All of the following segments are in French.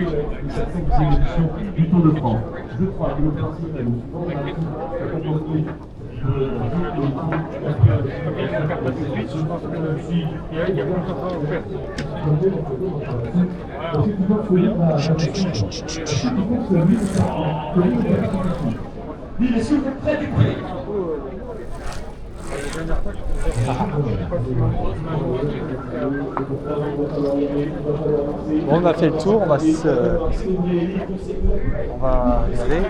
Cette cinquième édition du Tour de France. Je crois que le principe est Bon, on a fait le tour, on va y aller.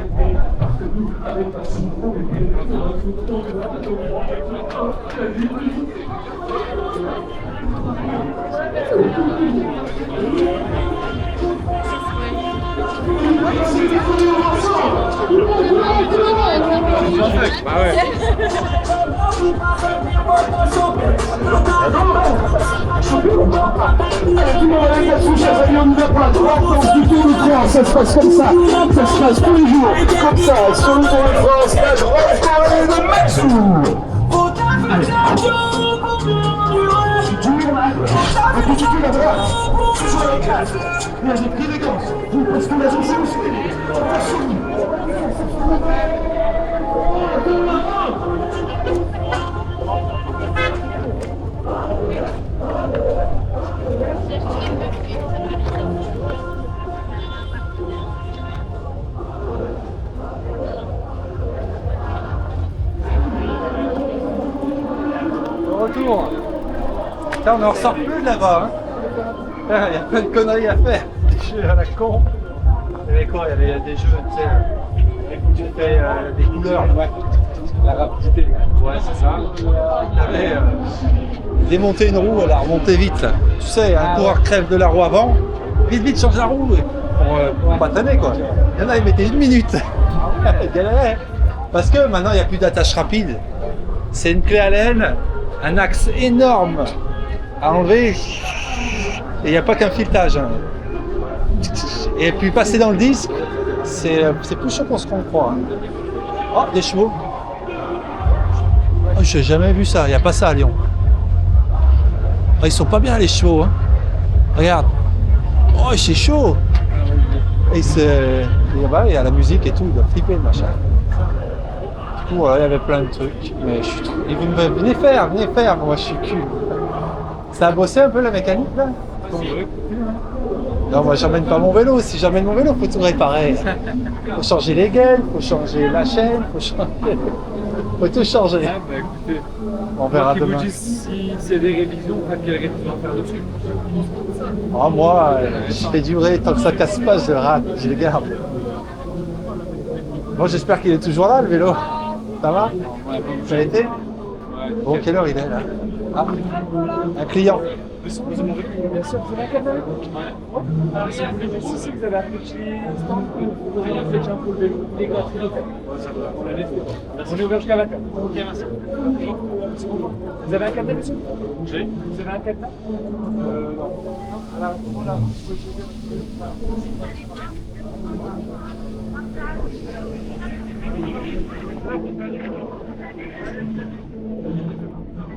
Bah ouais. Ça se passe comme ça se passe tous les jours, comme ça, sur le Tour de France, là je reste le Maxou. Continue la droite, toujours avec classe, mais avec élégance, parce que la jonction Retour. Putain, on n'en ressort plus de là-bas. Hein. Il y a plein de conneries à faire. Des jeux à la con. Il y avait quoi? Il y avait des jeux, tu sais, des couleurs. Ouais. La rapidité. Ouais, c'est ça. Il y avait démonter une roue, elle a remonté vite. Là. Tu sais, un coureur crève de la roue avant. Vite, vite, change la roue. Pour pas tanner, quoi. Il y en a, ils mettaient 1 minute. Ils galéraient. Parce que maintenant, il n'y a plus d'attache rapide. C'est une clé Allen, un axe énorme à enlever et il n'y a pas qu'un filetage. Hein. Et puis passer dans le disque, c'est plus chaud qu'on se croit. Hein. Oh, des chevaux. Oh, j'ai jamais vu ça, il n'y a pas ça à Lyon. Oh, ils sont pas bien les chevaux. Hein. Regarde. Oh, c'est chaud. Et il y a la musique et tout, il doit flipper le machin. Ouais, il y avait plein de trucs, mais ils venez faire, moi je suis cul. Ça a bossé un peu la mécanique là? Non, moi j'emmène pas mon vélo, si j'emmène mon vélo, faut tout réparer. Faut changer les gaines, faut changer la chaîne, faut tout changer. Ah bah écoutez, on verra demain. Vous dites si c'est des révisions, quelle révision faire dessus? Ah, moi, je fais durer tant que ça casse pas, je le rate, je le garde. Bon, j'espère qu'il est toujours là le vélo. Ça va? Ça a été? Bon, quelle heure il est là? Ah, un client. Bien sûr, vous avez un canal. Si vous avez un petit stand, vous pouvez faire un peu le vélo. Il est gratuit. On est ouvert jusqu'à 20h. Ok, merci. Vous avez un cadenas, monsieur? Oui. Vous avez un cadenas? Non. Voilà.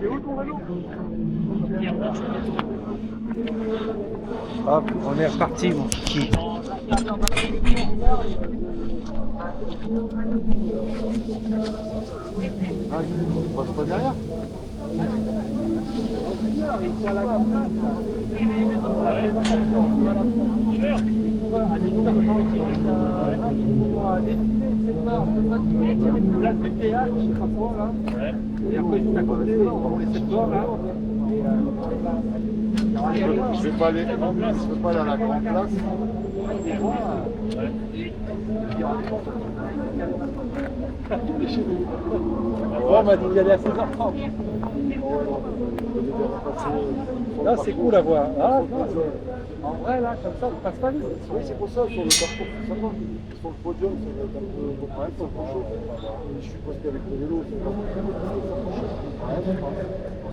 Et où ton vélo? Hop, on est reparti, mon kiki. Ah, on passe pas derrière. Et après, juste à côté, on laisse cette porte là. Je vais pas aller à la grande place. On m'a dit d'y aller à 16h30. Là, c'est cool à voir. Ah, en vrai, là, comme ça, on passe pas vite. Oui, c'est pour ça, sur le parcours, ça va. Sur le podium, ça va être un peu chaud. Je suppose qu'avec le vélo, c'est pour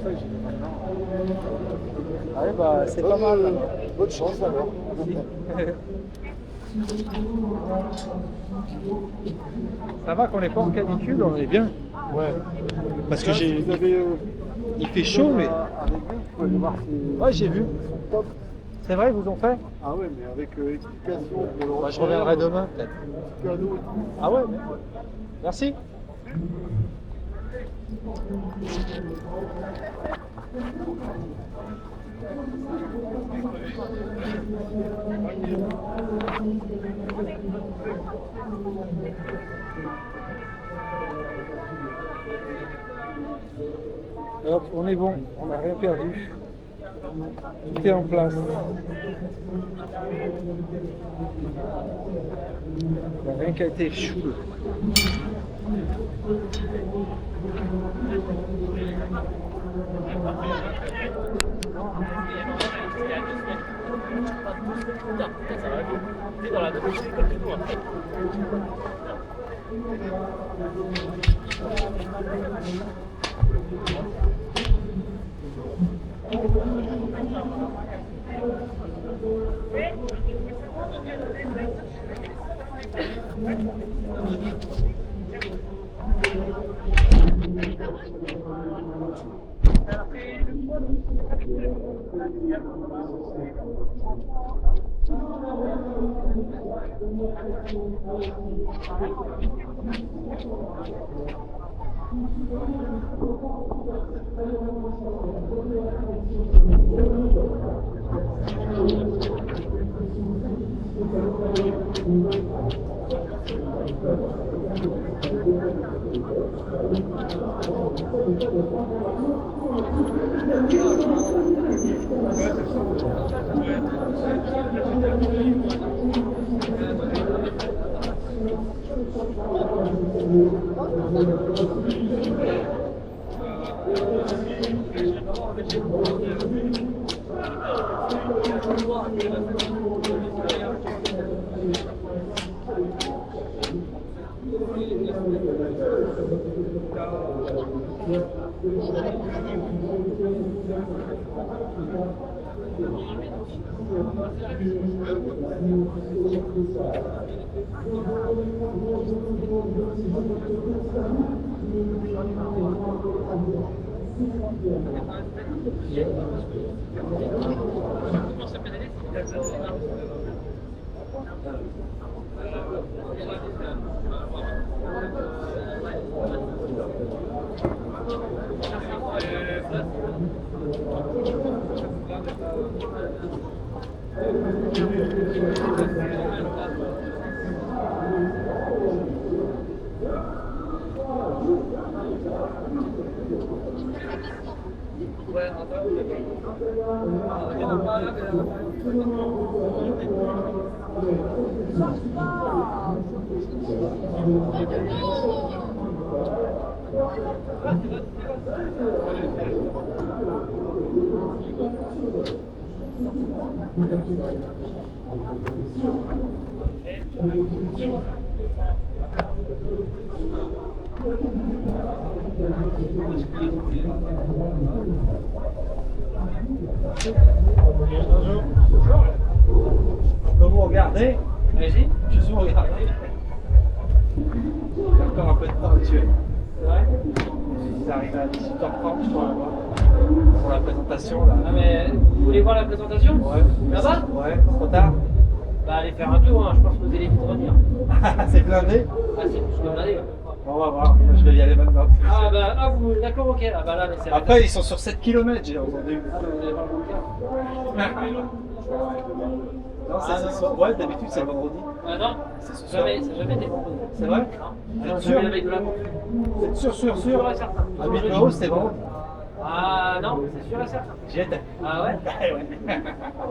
ça que j'ai dit maintenant. Ah ouais, bah, c'est pas mal. Bonne chance alors. Ça va qu'on n'est pas en canicule, on est bien. Ouais. Parce que j'ai. Vous avez, Il fait chaud, mais. avec vous, vous pouvez aller voir Ouais, j'ai vu. top. C'est vrai, ils vous ont fait? Ah ouais, mais avec explication pour le Moi, je reviendrai demain, peut-être. cadeau et tout. Ah ouais? Merci. Hop, on est bon, on n'a rien perdu. Tout est en place. Il n'y a rien qui a été échoué. Comme vous regardez, allez-y, je suis regardé. Il y a encore un peu de temps à tuer. C'est vrai? Ils arrivent à 18h30, je crois, là-bas, pour la présentation. Là. Ah mais vous voulez voir la présentation? Ouais. Là-bas? Ouais, trop tard. Bah allez faire un tour, hein. Je pense que vous allez vite revenir. C'est blindé? Ah c'est plus que blindé. On va voir, moi, je vais y aller maintenant. Ah bah ah, vous, d'accord, ok, ah bah là mais c'est... Après, ils sont sur 7 km, j'ai entendu. Ah bah vous allez voir le bouquin. Non, c'est ce soir. Ouais, d'habitude, c'est vendredi. Ah non, C'est ce soir. jamais, ça n'a jamais été vendredi. C'est vrai? Non, Sûr? jamais la veille de la vente. C'est sûr, Sûr et certain. À Bilbao, c'était vendredi. Ah non, c'est sûr et certain. J'y étais. Ah ouais? Ouais.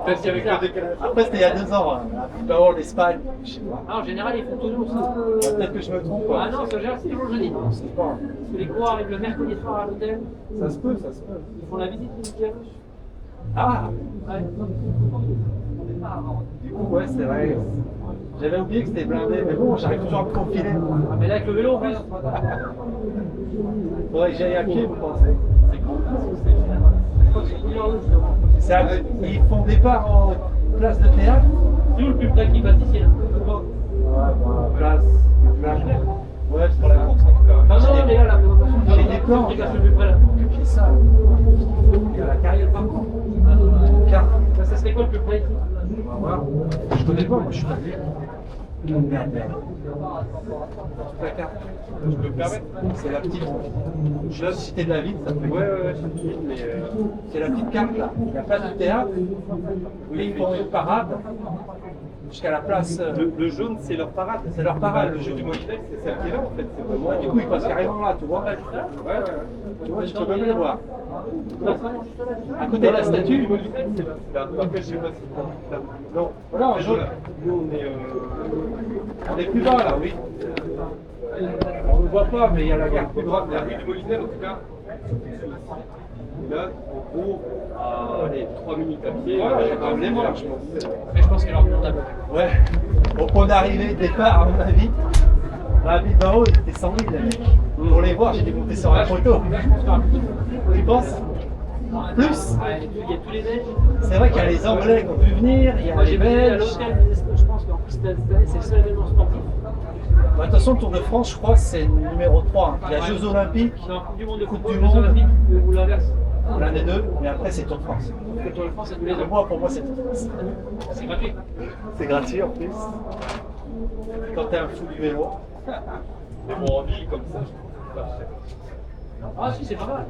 Parce qu'il y avait que le décalage. Après, c'était il y a 2 ans, hein, à Bilbao, en Espagne. Je sais pas. Ah en général ils font toujours ça. Peut-être que je me trompe. Quoi. Ah non, ça gère, c'est toujours le jeudi. Je sais pas. Parce que les cours arrivent le mercredi soir à l'hôtel. Ça se peut, ça se peut. Ils font la visite du Mickey Mouse. Ah! Ouais. Du coup, ouais, c'est vrai. J'avais oublié que c'était blindé, mais bon, j'arrive toujours à me confiler. Ah mais là avec le vélo en plus. Faudrait que j'aille à pied, vous pensez? C'est con parce que c'est... Je crois que c'est 1h justement. C'est ça, ils font départ en place de théâtre? C'est où le plus près qui passe ici là? Ouais, place. Ouais, c'est pour la course en tout cas. Non, non, mais là la présentation. J'ai des plan. Regarde le plus près là. J'ai ça. Il y a la carrière par contre. Carte. Ça serait quoi le plus près? On va voir. Je connais pas, moi je suis pas allé. Merde. La carte. Je peux me permettre? C'est la petite. Je laisse citer de la ville, ça fait. Ouais, mais C'est la petite carte là. La place du théâtre. Où ils font une parade. Jusqu'à la place. le jaune, c'est leur parade. C'est leur parade, le Le jeu jaune. du Molinex, c'est celle qui est là en fait. C'est vraiment. Du coup, ils passent carrément là, tu vois. Ouais. Tu vois, je peux même les voir. À côté de la statue. Du Molinex, c'est là. Après, je sais pas si c'est là. Non, Voilà, en c'est jaune. là. Nous, On est plus bas là, oui. On ne le voit pas, mais il y a la gare plus droite la rue derrière. du Molinex, en tout cas. Et là, en gros, à allez, 3 minutes à pied, Voilà, j'ai quand même les voir, je pense. Mais je pense qu'il est en comptable. Ouais. Au point d'arrivée, départ, à mon avis, la ville d'en haut, il était 100 000, les mecs. Pour les voir, j'ai dû monter sur la photo. Tu penses? Plus? Il y a tous les Belges. C'est vrai qu'il y a les Anglais qui ont pu venir, il y a Moi les j'ai visité à Belges. l'hôtel, mais je pense qu'en plus c'est le seul événement sportif. Bah, de toute façon, le Tour de France, je crois, c'est le numéro 3. Il y a Jeux Olympiques, C'est un Coupe du Monde de Coupe football, du Jeux Monde. Olympiques ou l'inverse. l'un des deux, mais après, c'est Tour de France. Le Tour de France, c'est tous les Pour ans. moi, c'est Tour de France. C'est gratuit. C'est gratuit en plus. Quand t'es un fou du vélo. Mais bon, en ville comme ça, je trouve que c'est pas cher. Ah si, c'est pas mal.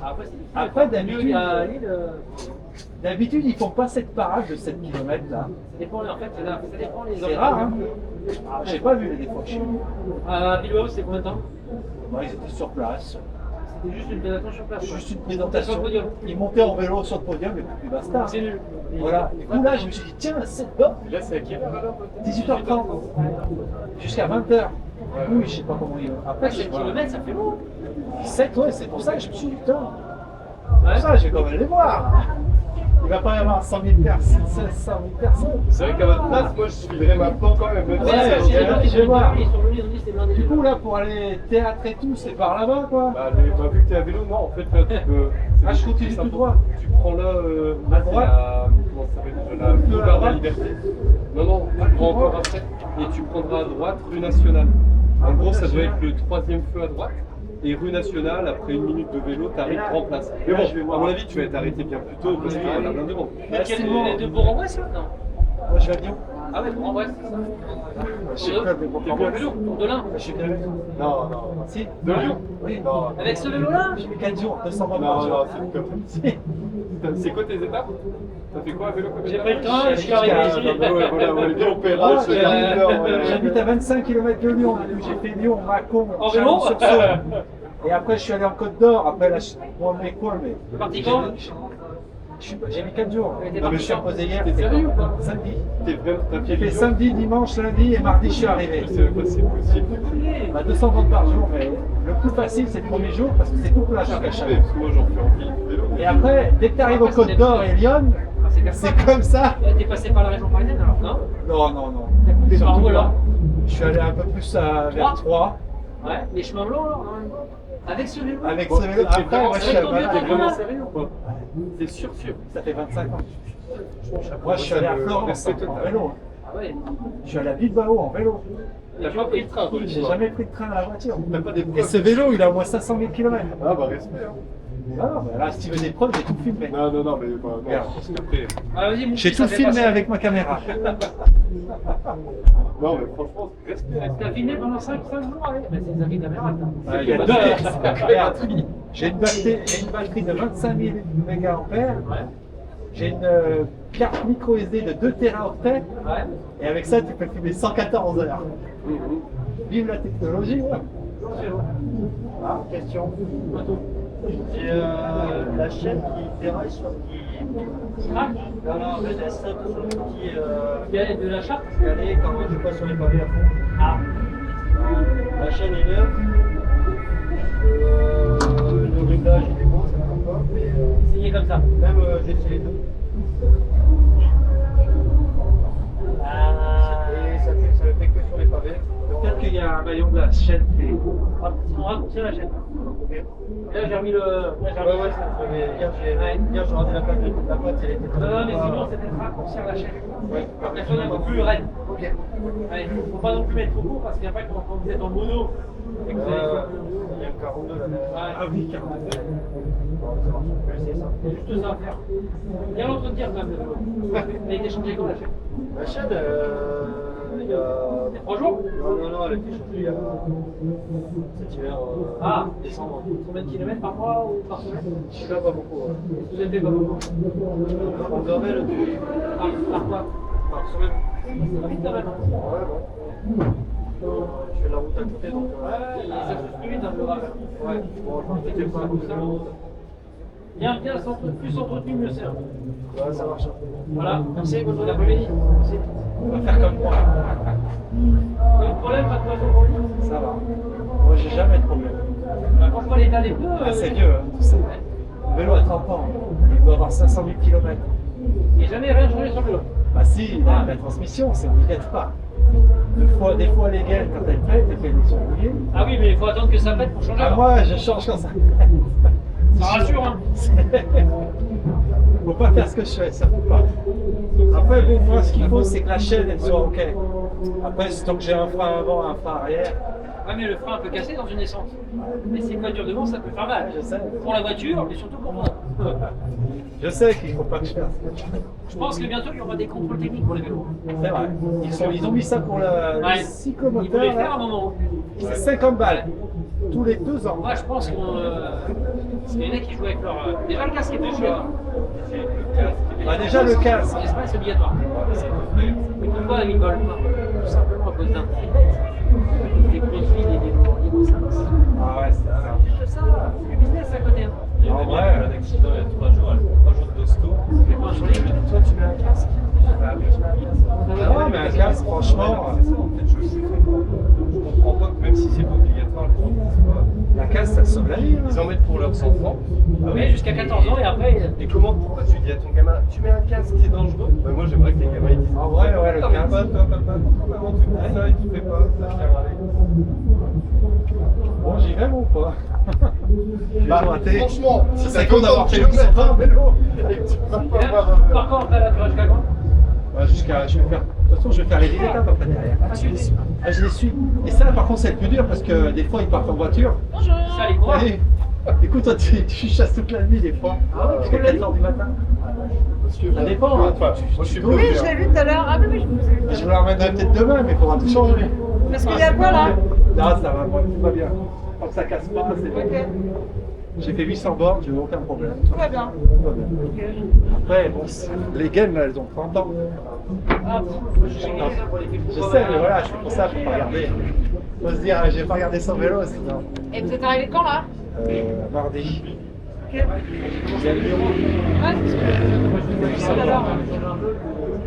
Après, Après, d'habitude, à Lille, d'habitude, ils font pas cette parade de 7 km là. ça dépend, en fait, ça dépend les C'est rare, hein. J'ai pas vu les fois que je suis venu. À Bilbao, c'était combien de temps? Ouais, ils étaient sur place. C'était juste une présentation sur place. Juste une Sur présentation. le podium. Ils montaient en vélo sur le podium et puis basta. C'est nul. Voilà. Du coup, là, je me suis dit, tiens, c'est bon. Et là, c'est à quelle heure alors 18h30. Jusqu'à 20h. Oui, je sais pas comment ils. Après, 7 voilà. km, ça fait long. 7, ouais, c'est pour ça que je me suis dit, putain. Ouais. Pour ça, je vais quand même les voir. Il va pas y avoir 100 000 personnes, 100 000 personnes. C'est vrai qu'à votre place, moi, je suivrais maintenant quand même. Ouais, C'est les gens qui je vais voir. Ils sont venus, ils ont dit c'était blindé. Du coup, là, pour aller théâtre et tout, c'est par là-bas, quoi. Bah, vu que t'es à vélo, non, en fait, là, tu peux. Ah, je continue tout droit. Tu prends là, À droite. comment ça s'appelle déjà, la boulevard de la Liberté. Non, tu prends encore après. Et tu prendras à droite, rue Nationale. En gros, ça doit être le 3e feu à droite. Et rue Nationale, après une minute de vélo, t'arrives en place. Mais bon, à mon avis, tu vas t'arrêter bien plus tôt parce qu'il y en a plein de monde. Les deux Bourg-en-Bresse, là? Non. Moi, je vais à Lyon. Ah ouais, Bourg-en-Bresse, c'est ça. Je sais pas, mais bon, T'es bien vélo, de là. je suis bien à Lyon. Non. Si. De Lyon? Oui. Non. Avec ce vélo-là? J'ai mis 4 jours, 200 bornes par Non, jour. c'est comme Si. C'est quoi tes étapes? T'as fait quoi à vélo comme J'ai étape? pris le train, je suis arrivé ici. Ouais, bien au Moi, pérage, j'habite à 25 km de Lyon. J'ai fait Lyon, Mâcon, En vélo? Chalon-sur-Saône. Et après, je suis allé en Côte d'Or. Après, là, je suis dans mes coins, mais. Parti quand? J'ai mis 4 jours. Mais t'es Non, mais parti je suis quand? reposé hier. T'es sérieux ou pas? Samedi. T'as J'ai fait samedi, dimanche, lundi et mardi, je suis arrivé. C'est pas si possible. Bah, 200 bornes par jour, mais le plus facile, c'est le premier jour parce que c'est tout plat jusqu'à Parce Chalon. que moi j'en fais en ville vélo. Et après, dès que tu arrives aux Côtes d'Or et Lyon, c'est comme ça. T'es passé par la région parisienne alors, non? Non. T'as coupé par Surtout où alors? là. Je suis allé un peu plus vers 3. Ouais, les chemins blancs alors, hein. Avec ce vélo? Avec ce vélo. Après, moi, je suis Avec ton vieux allé. temps. Vraiment sérieux ou pas? C'est sûr. Ça fait 25 ans. Moi, je suis allé à Florence en vélo. Ah ouais. Je suis allé à Bilbao en vélo. T'as pas pris le train, toi, J'ai jamais pris de train à la voiture. T'as pas des Et preuves? ce vélo, il a au moins 500 000 km. Ah bah respect. Hein. Ah, bah là, si tu veux des preuves, j'ai tout filmé. Non, mais bah, non, Regarde. s'il te plaît. Ah, vas-y, mon J'ai fils, tout ça fait filmé pas ça. avec ma caméra. Non, mais franchement, respect. T'as filmé pendant 5 jours, ouais. Mais c'est des amis caméra, ça. Ouais, il y a deux. Regarde, j'ai une batterie de 25 000 mAh. J'ai une carte micro SD de 2 Teraoctets. Ouais. Et avec ça, tu peux filmer 114 heures. Vive la technologie, ouais. Ah, question. C'est la chaîne qui déraille sur qui. Ah, Non, le dessin sur le petit. il y a de la charte. Allez, quand je passe sur les pavés à fond. Ah. La chaîne est neuve. Le réglage il est bon, ça ne va pas. Mais Signé comme ça. même j'ai essayé les deux. Ah. Et ça ne fait que sur les pavés. Peut-être qu'il y a un maillon de la chaîne qui est. On raccourcit la chaîne. Là, j'ai remis le. Là, j'ai remis Ouais, mais hier j'ai rendu la plaque, elle était Non, mais sinon, c'était de raccourcir la chaîne. Ouais. La chaîne un peu plus raide. Ok. Allez, faut pas non plus mettre trop court parce qu'après, quand vous êtes en mono, et que vous allez faire Il y a un 42 là. Ah oui, 42. C'est juste ça à faire. Bien l'entretien quand même. Elle a été changée quand la chaîne? La chaîne, il y a. Il y a 3 jours? Non, elle a été changée il y a cet hiver. Ah, Décembre. combien de kilomètres par mois ou par semaine? Je suis là pas beaucoup. Vous êtes fait pas beaucoup. On Gravel Par quoi? par semaine. Ça va vite quand même. Ouais, bon. Je fais la route à côté donc. Ouais, ça se plus vite un peu grave. Ouais, bon, je m'en pas Tout ça. Bien, plus entretenu, mieux c'est. Ouais, ça marche. Voilà, merci, bonne journée après-midi. Merci. On va faire comme moi. Pas de problème, pas de poisson pour lui. Ça va. Moi, j'ai jamais de problème. Bah, quand je vois l'état des pneus, Ah, c'est vieux, hein, tout ça. Le vélo à 30 ans, il doit avoir 500 000 km. il n'y a jamais rien changé sur le vélo. Bah si, la transmission, c'est obligatoire. Des fois, les gaines, quand elles pètent, et qu'elles sont mouillées. Ah oui, mais il faut attendre que ça pète pour changer. Ah, alors. moi, je change quand ça Ça rassure, hein. Faut pas faire ce que je fais, ça faut pas. Après, bon, moi, ce qu'il faut, c'est que la chaîne, elle soit OK. Après, tant que j'ai un frein avant, un frein arrière, Ouais, mais le frein peut casser dans une essence. Et si une voiture devant, ça peut faire mal. je sais. Pour la voiture, mais surtout pour toi. Je sais qu'il faut pas que je fasse. Je pense que bientôt, il y aura des contrôles techniques pour les vélos. C'est vrai. Ils ont mis ça pour le Ouais. Ils cyclomoteur. voulaient faire là. un moment. C'est 50 balles. Tous les 2 ans. Moi, je pense qu'on. C'est les mecs qui jouent avec leur. Déjà, le casque est plus cher. Bah, déjà, le casque. En Espagne, c'est obligatoire. Mais pourquoi ils ne veulent pas? Tout simplement à cause d'un prix bête. Des grosses villes et des lourds services. Ah ouais, c'est ça. Juste ça, c'est du business à côté. Hein. En vrai, Un accident il y a 3 jours, 3 jours d'hosto. Toi, tu mets un casque. non, mais un casque, franchement, Je comprends pas que même si c'est pas obligatoire, les gens disent pas. la casque, ça sauve la vie. hein. Ils en mettent pour leurs enfants. Oui, jusqu'à 14 ans et après. Et comment pourquoi tu dis à ton gamin, tu mets un casque, c'est dangereux? Bah, moi j'aimerais que les gamins ils disent. En vrai, ouais, le T'en mets casque. pas, toi, papa, pourquoi maman tu me dis ça et tu fais pas ça, je viens avec. Bon, j'y vais ou pas? Bah, raté. franchement, si Ça t'as serait con d'avoir autant de fait le kilomètres à 120 vélo et que tu vas pas avoir un Par contre, après, là, tu vas jusqu'à quand? Ouais, je vais faire. De toute façon, je vais faire les 10 étapes après derrière. Ah, je les suis. Et ça, par contre, c'est le plus dur parce que des fois, ils partent en voiture. Bonjour. Ça, les quoi? Allez, écoute, toi, tu chasses toute la nuit des fois. Jusqu'à 4h du matin. Ça dépend. Hein. Enfin, moi, je suis Oui, je l'ai vu tout à l'heure. Ah oui, oui, je vous ai vu. Je vous la remettrai peut-être demain, mais il faudra tout changer. Parce qu'il y a quoi là? Là, ça va, moi, tout va bien. Tant que ça casse pas, c'est bon. Ok, J'ai fait 800 bornes, j'ai eu aucun problème. tout va bien. Tout va bien. Après, bon, les gaines, là, elles ont 30 ans. Ah, Je sais, mais voilà, je fais pour ça, faut pas regarder. Faut se dire, j'ai pas regardé son vélo, sinon. Et vous êtes arrivé quand là? Mardi. Ok. J'ai le bureau. Ouais, parce que tout à l'heure.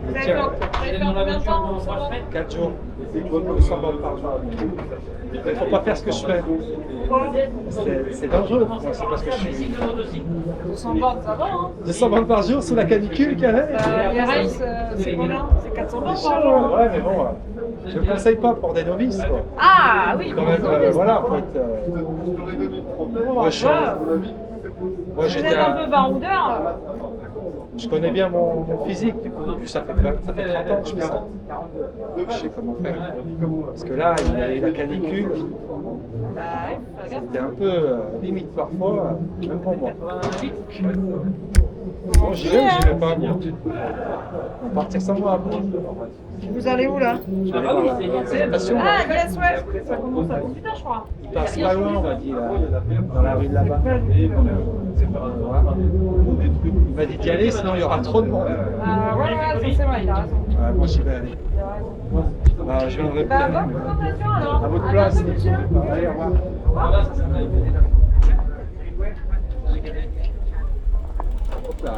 Vous avez fait Tiens. combien de temps? 4 jours. 100 bornes par jour. Il faut pas faire ce que je fais. C'est dangereux. Moi, c'est pas ce que je fais. 200 bornes, ça va hein? 200 bornes par jour sous la canicule qu'il y avait. Les races, c'est combien? C'est 400 bornes C'est par chaud, jour? ouais, mais bon, je ne conseille pas pour des novices. Quoi. Ah oui, Quand même, voilà, faut être. Je t'aurais donné le problème. Moi, moi, vous j'étais êtes un peu baroudeur. je connais bien mon physique, du coup, ça fait 30 ans que je fais ça. Je sais comment faire. Parce que là, il y a eu la canicule, Bah ouais, regarde. c'était un peu limite parfois, même pour moi. Bon, j'y vais ou j'y vais pas, moi. On va partir sans moi après. Vous allez où là? Je vais aller voir la présentation. Ah, Glace, ouais. Ça commence à 18h, je crois. Il passe pas loin, on m'a dit, là, dans la rue de là-bas. Il m'a dit d'y aller, sinon il y aura trop de monde. Ouais, ça c'est vrai, il a raison. Ouais, moi j'y vais aller. Bah, je viendrai Bah, peut-être. bonne présentation alors. À votre À place. bientôt, monsieur. Allez, au revoir. Hop là.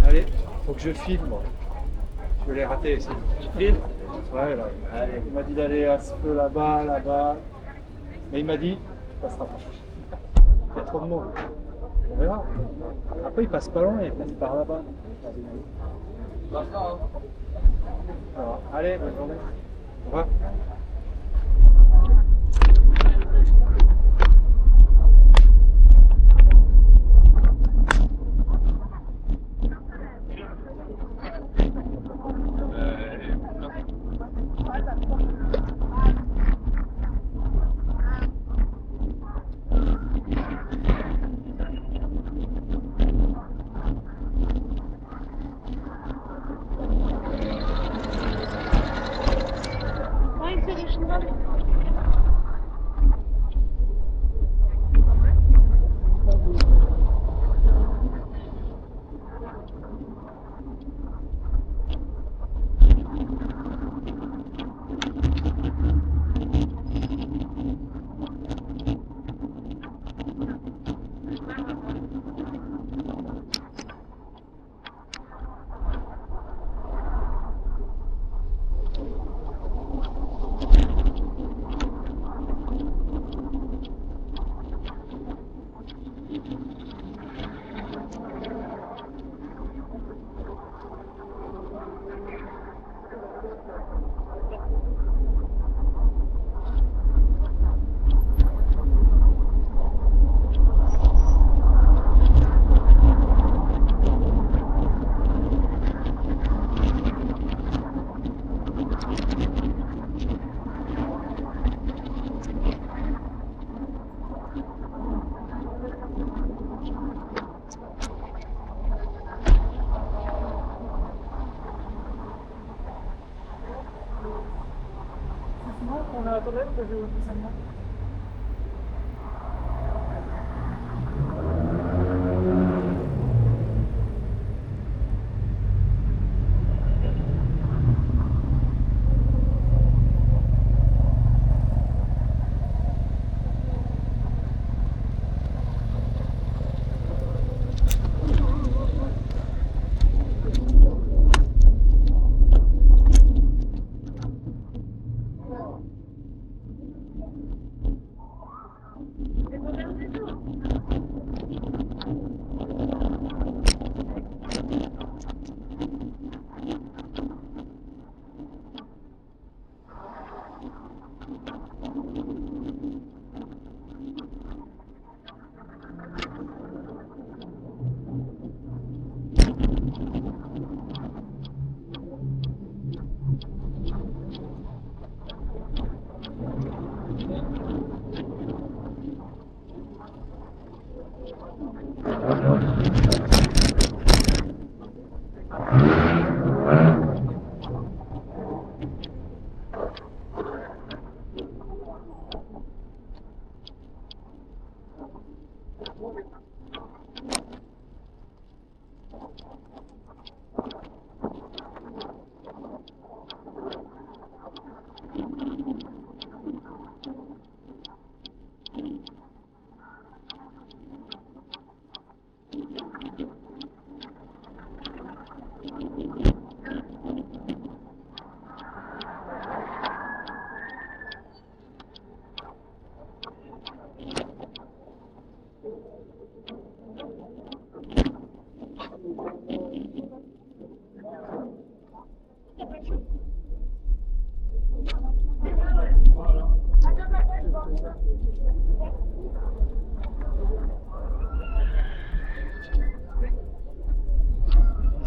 Allez, faut que je filme, moi. Je vais les rater ici. Tu filmes? Ouais, là. Allez, il m'a dit d'aller à ce feu là-bas, là-bas. Mais il m'a dit, tu passeras pas. Il y a trop de monde. On verra. Après, il passe pas loin, il passe par là-bas. Alors, allez, bonne journée. Au revoir. On a attendu que je vous dise ça.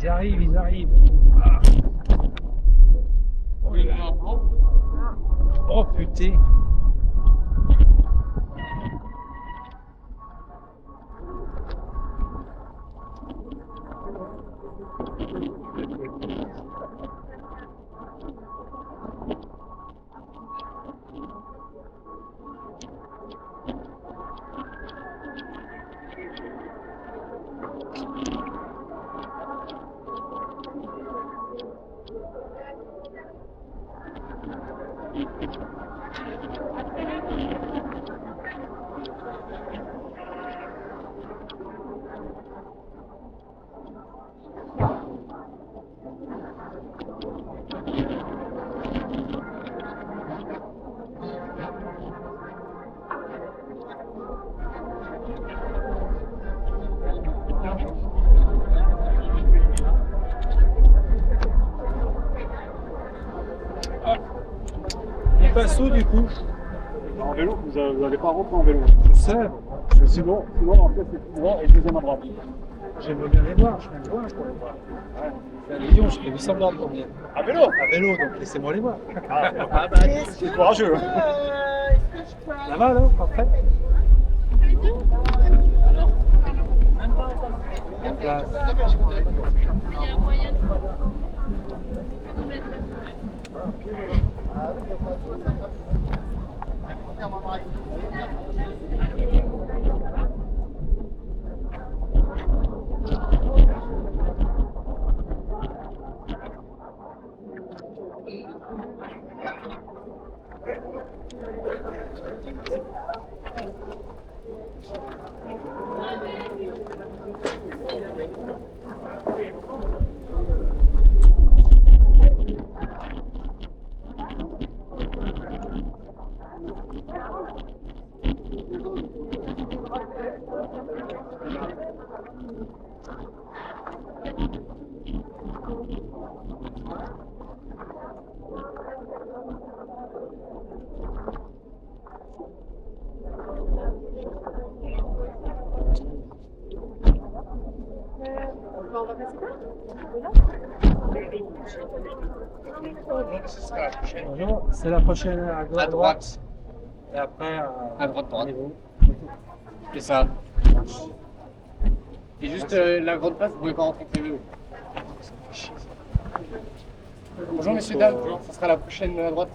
Ils arrivent, ils arrivent. Oh putain. Il passe où du coup? En vélo, vous n'allez pas rentrer en vélo. Je sais. Sinon en fait, c'est tout droit et deuxième à droite. J'aimerais bien les voir, je suis loin pour les voir. Ouais. C'est à Lyon, je fais 800 bornes pour venir. À vélo. À vélo, donc laissez-moi les voir. C'est courageux. Ça va là, parfait. La place. Il y a moyen de... Bonjour, c'est la prochaine à droite. Et après, À droite. C'est ça. Et juste la grande place, vous pouvez pas rentrer avec les vélos. Bonjour messieurs, dames, ça sera la prochaine à droite.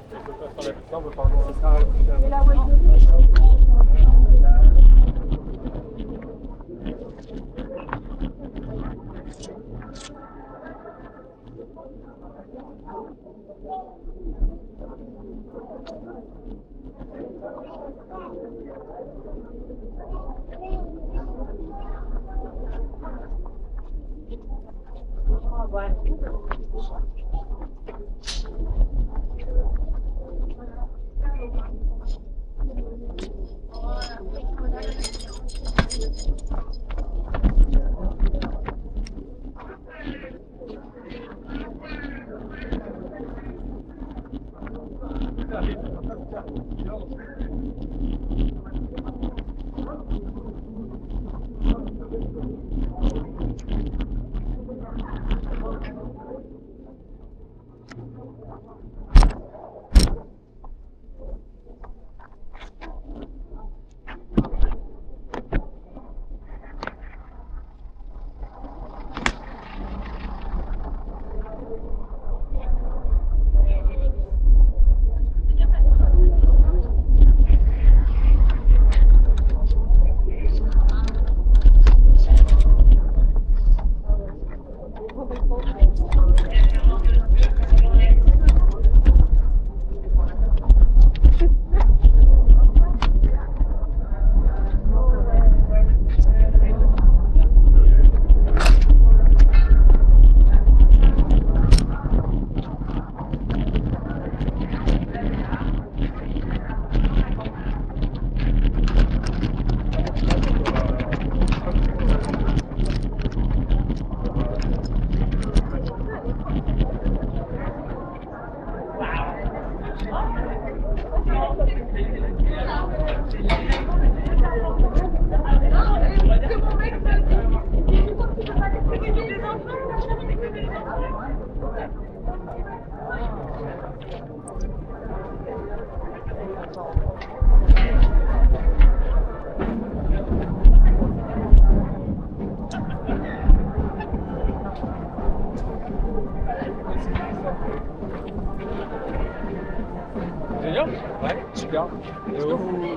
Ouais, super. Est-ce que vous.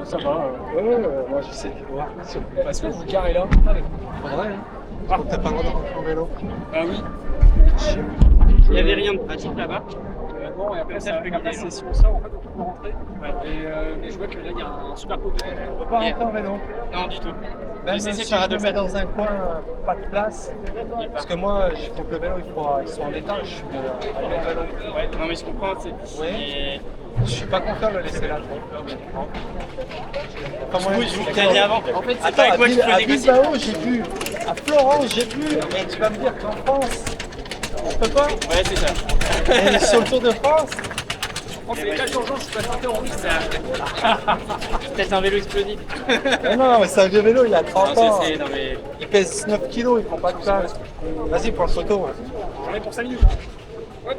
Ça va moi j'essaie de voir. Est-ce que vous garez là Faudrait, hein. T'as pas le droit de rentrer en vélo. Ah oui. Il n'y avait rien de pratique là-bas. Non, et après, ça fait comme la session, ça, en fait, on peut rentrer. Et je vois que là, il y a un super pot de. On peut pas rentrer en vélo. Non, du tout. Même si je me mets dans un coin, pas de place. Parce que moi, il faut que le vélo, ils sont en étage. Ouais, non, mais je comprends. Oui. Je suis pas content de le laisser là. Oui, je vous l'ai dit avant. En fait, c'est pas avec moi que je peux à négocier. Bilbao, j'ai vu. À Florence, j'ai vu. Mais tu vas me dire qu'en France, je peux pas. Ouais, c'est ça. Et sur le Tour de France, C'est les cas d'urgence, je suis pas tenté en risque. Peut-être un vélo explosif. non, mais c'est un vieux vélo, il a 30 Non, ans. non, mais. Il pèse 9 kilos, il prend pas de place. Vas-y, prends le photo. J'en ai pour 5 minutes. Ouais.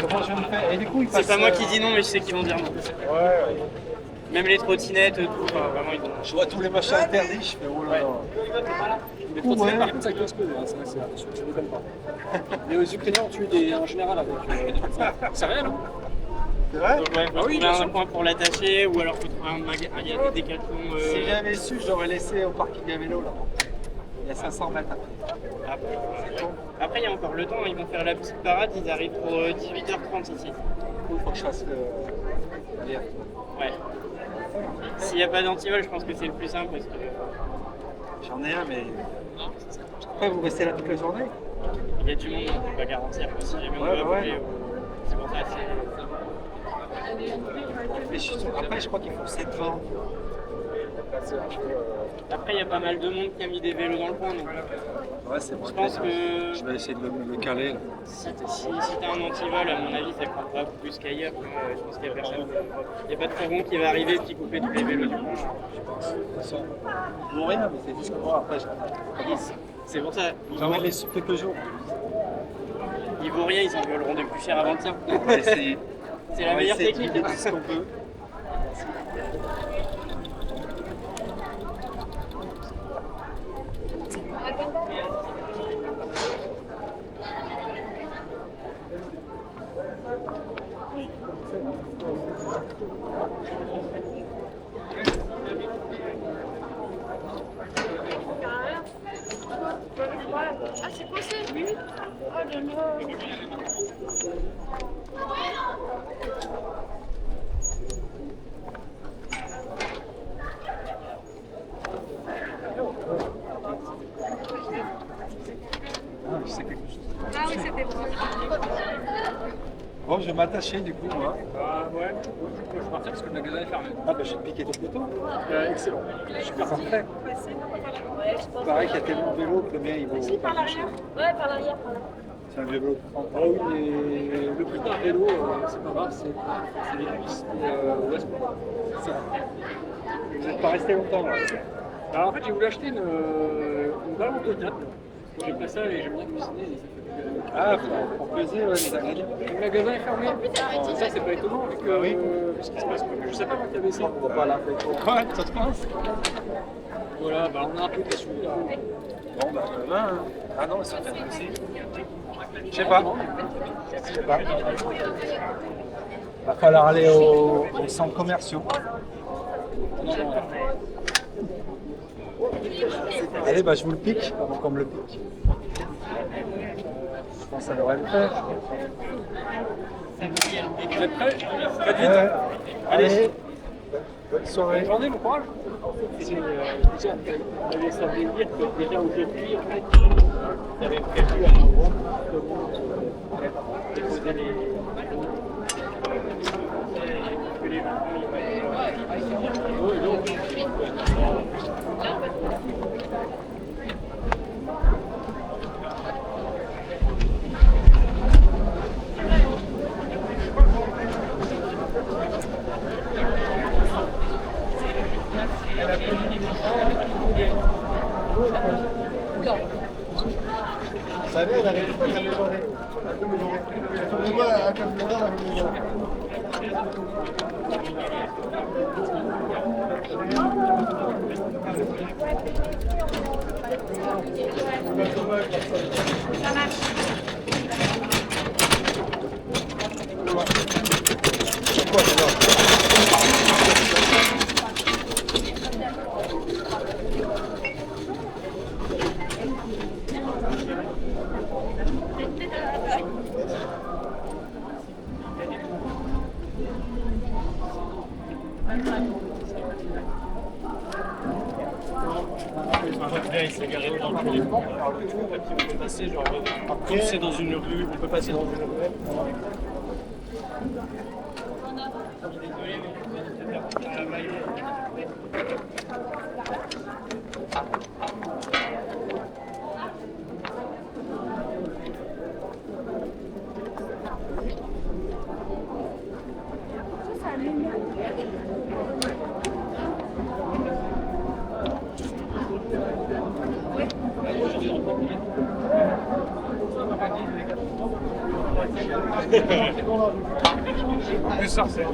Comment je vais me faire? Et du coup, il passe. C'est pas moi qui dis non, mais je sais qu'ils vont dire non. Ouais. Même les trottinettes, tout, vraiment, ils vont. Je vois tous les machins interdits, je fais oh là là. Les trottinettes, par contre, ça peut exploser, hein, ça ne m'étonne pas. Les Ukrainiens ont tué un général avec des trucs. C'est réel, hein? C'est vrai? Donc, ouais, faut trouver un coin pour l'attacher, ou alors faut trouver un magasin. Il y a des décathlons. Si j'avais su, j'aurais laissé au parking à vélo là. Il y a 500 mètres après. Après, il y a encore le temps, ils vont faire la petite parade, ils arrivent pour 18h30 ici. Il faut que je fasse le. Ouais. S'il n'y a pas d'antivol, je pense que c'est le plus simple parce que. J'en ai un, mais. Après, vous restez là toute la journée? Il y a du monde, on ne peut pas garantir. Si jamais on Ouais, doit ouais. bouger, c'est pour ça que Après, je crois qu'il faut 7 vents. Après, il y a pas mal de monde qui a mis des vélos dans le coin. Donc, Ouais, c'est bon. je pense que Je vais essayer de le caler. Là. si t'as un antivol, à mon avis, ça compte pas plus qu'ailleurs. Je pense qu'il n'y a personne. Il n'y a pas de fourgon qui va arriver et qui couper tous les vélos du coin. Pour rien, mais c'est juste que moi, après, C'est pour ça. j'en ai les quelques jours. Ils vaut rien, ils en voleront de plus cher avant le tien. On va essayer. C'est la meilleure technique. De tout ce qu'on peut. Ah, c'est quoi ça, lui? Oh là là. Ah, je sais quelque chose. Ah oui, c'était bon. Bon, je vais m'attacher du coup, moi. Ouais, je vais partir parce que le magasin est fermé. Ah, bah, je vais te piquer ton couteau. Excellent. Super parfait. Pareil qu'il y a tellement de vélos que le mien, il vaut. Si, par l'arrière. Ouais, par l'arrière, par là. C'est un vélo de 30 ans. Ah oui, mais le prix d'un vélo, c'est pas grave, c'est les cuisses. Ouais, c'est ça. Vous n'êtes pas resté longtemps là. Alors en fait, j'ai voulu acheter une balle autodiate. J'ai pris ça et j'aime bien cuisiner. Et ça fait plaisir. Ah, pour peser, ouais, les ingrédients. Le magasin est fermé. Ça, c'est pas étonnant vu que oui. ce qui se passe. Je sais pas moi qu'il y avait ça. On va pas la faire. Ouais, ça te passe. Voilà, bah, on a un peu déçu là. Bon, bah, demain. Hein. Ah non, c'est peut-être aussi. Je sais pas. Je sais pas. Va falloir aller aux centres commerciaux. Allez, bah, je vous le pique avant qu'on me le pique. Je pense que ça devrait le faire. Vous êtes prêts? Faites vite. Allez. Bonne soirée. Bonne journée, bon courage. C'est déjà, on avait ça délire que déjà aujourd'hui, en fait, on avait prévu à un moment comment déposer les que les enfants ils donc, Ça va, elle arrive pas à la journée. Je vois à Cameroun, la maison. Ça marche. Il s'est garé dans le téléphone, alors le tour, et puis on peut passer, genre, comme c'est dans une rue, on peut passer dans une rue. Désolé, mais je vais faire la maille. plus ça, c'est.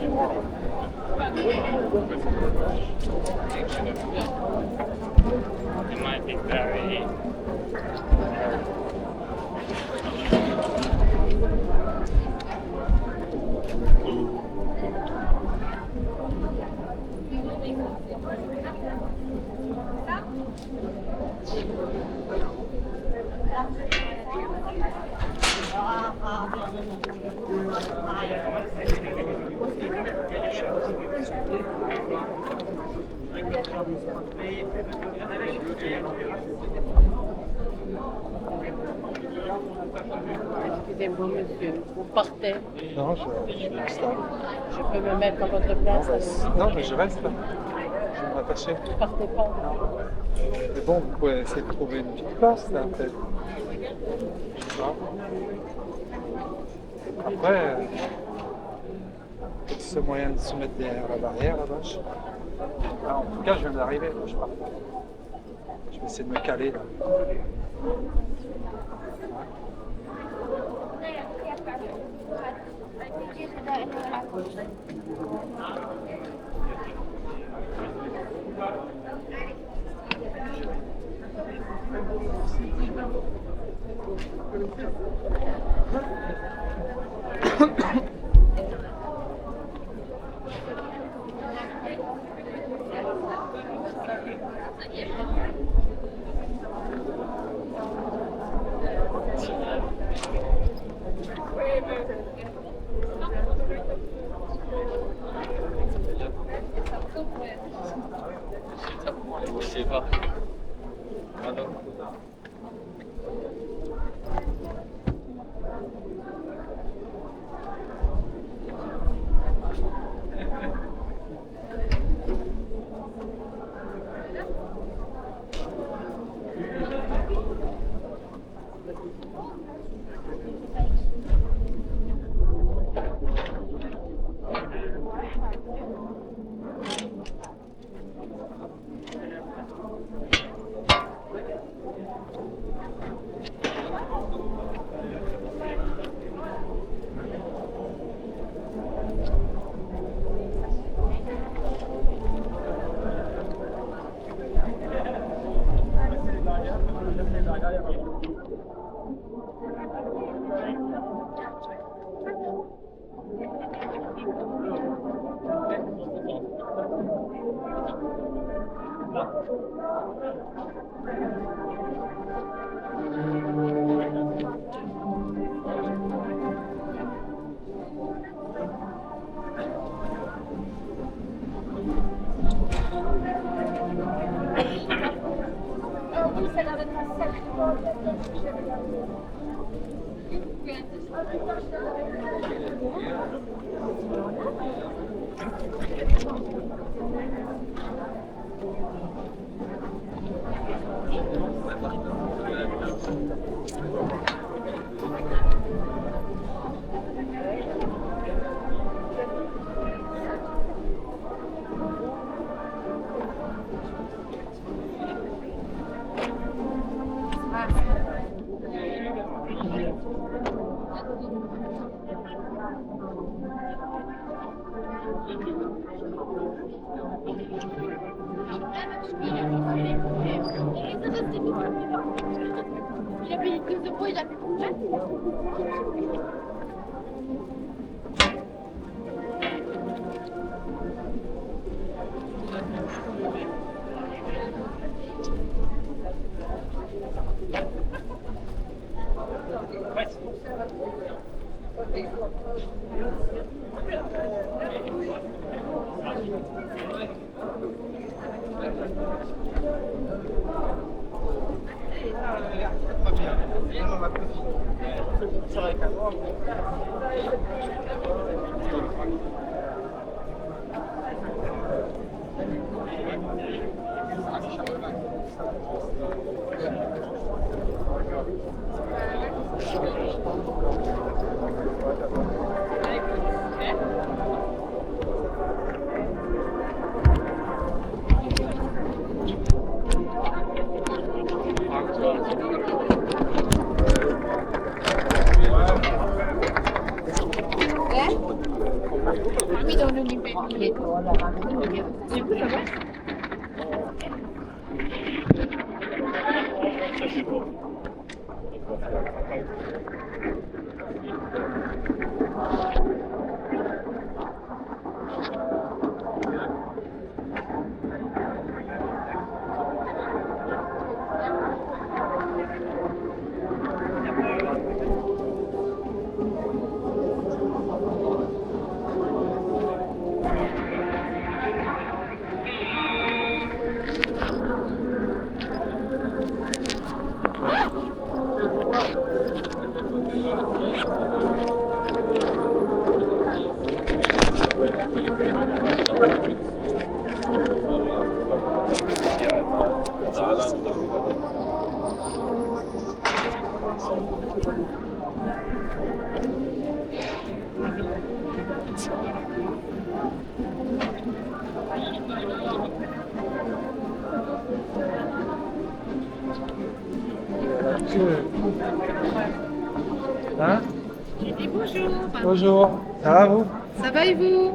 It might be very. Bonjour monsieur, vous partez. Non, je m'installe. Je peux me mettre à votre place alors. Non, mais je reste là. Je vais m'attacher. Vous partez pas. Mais bon, vous pouvez essayer de trouver une petite place là, peut-être. Je sais pas. Après, ce moyen de se mettre derrière la barrière là-bas. En tout cas, je viens d'arriver, je sais pas. Je vais essayer de me caler là. Je sais pas. Pardon. Il a payé 12 €, il a fait combien? Lui donne un biglietto alla mano. Hein? J'ai dit bonjour. Bonjour. Ça va vous? Ça va et vous?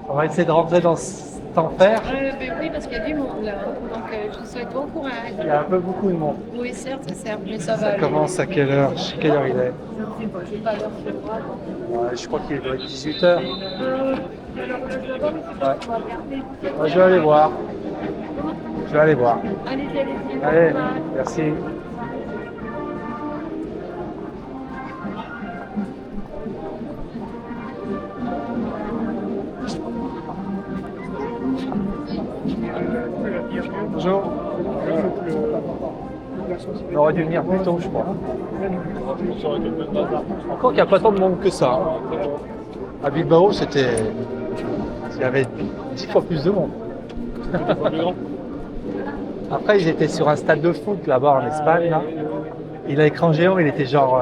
On va essayer de rentrer dans cet enfer. Ben oui, parce qu'il y a du monde là. Donc je vous souhaite bon courage. Il y a un peu beaucoup de monde. Oui, certes, mais ça va. Ça aller. commence à quelle heure? Je sais quelle heure il est. Je sais pas l'heure chez moi. Ouais, je crois qu'il doit être 18h. Ouais, je vais aller voir. Je vais aller voir. Allez-y, allez-y. Allez, merci. Bonjour. On aurait dû venir plus tôt, je crois. Encore qu'il n'y a pas tant de monde que ça. Hein. À Bilbao, il y avait 10 fois plus de monde. Après, ils étaient sur un stade de foot là-bas en Espagne. Là. Il a écran géant, il était genre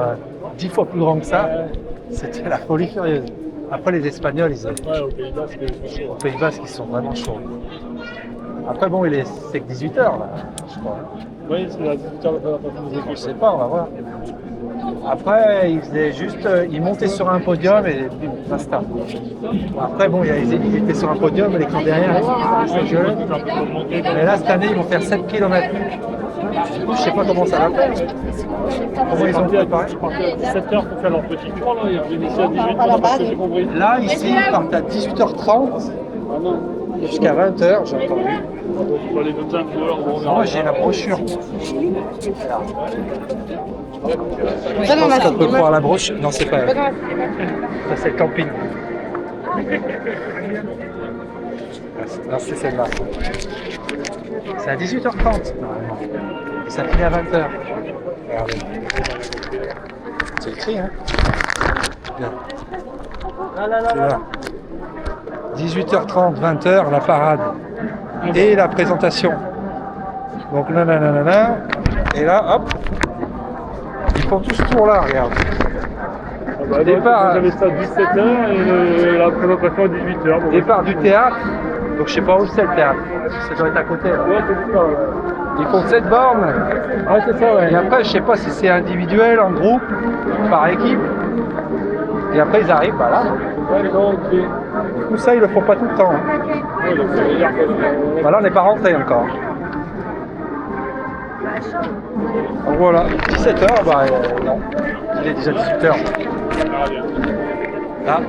10 fois plus grand que ça. C'était la folie furieuse. Après, les Espagnols, au Pays Basque, ils sont vraiment chauds. Après, bon, c'est que 18h là, je crois. Oui, c'est la 18h Je sais pas, on va voir. Après, ils faisaient juste, ils montaient sur un podium et bim, basta. Bon, après, bon, ils étaient sur un podium, et l'écran derrière, ça gueulait. Mais là, cette année, ils vont faire 7 km. Du coup, je sais pas comment ça va faire. Comment ils ont préparé? Ils partent à 17h pour faire leur petit tour, là, ils reviennent ici à 18h, parce que j'ai compris. Là, ici, ils partent à 18h30 Ah non, jusqu'à 20h, j'ai entendu. il faut aller noter un peu l'heure, on verra. Moi, j'ai la brochure. Je pense qu'on peut voir la brochure. Non, c'est pas elle. Ça, c'est le camping. Non, c'est celle-là. C'est à 18h30 normalement. Et ça finit à 20h. Regardez. C'est écrit, hein? Bien. C'est là. 18h30, 20h, la parade. Et la présentation. Donc là, et là, hop. Ils font tout ce tour-là, regarde. Au départ, j'avais ça à 17h et la présentation à 18h. Départ du théâtre. Donc je sais pas où c'est le théâtre. Ça doit être à côté. Là. Ouais, c'est ça, ouais. Ils font 7 bornes. Ah, c'est ça, ouais. Et après, je sais pas si c'est individuel, en groupe, par équipe. Et après, ils arrivent, bah là. Ouais, non, ok. Du coup, ça, ils le font pas tout le temps. Ouais, donc ça veut dire que... Bah là, on n'est pas rentré encore. Donc voilà, 17h, bah non. Il est déjà 18h. Là.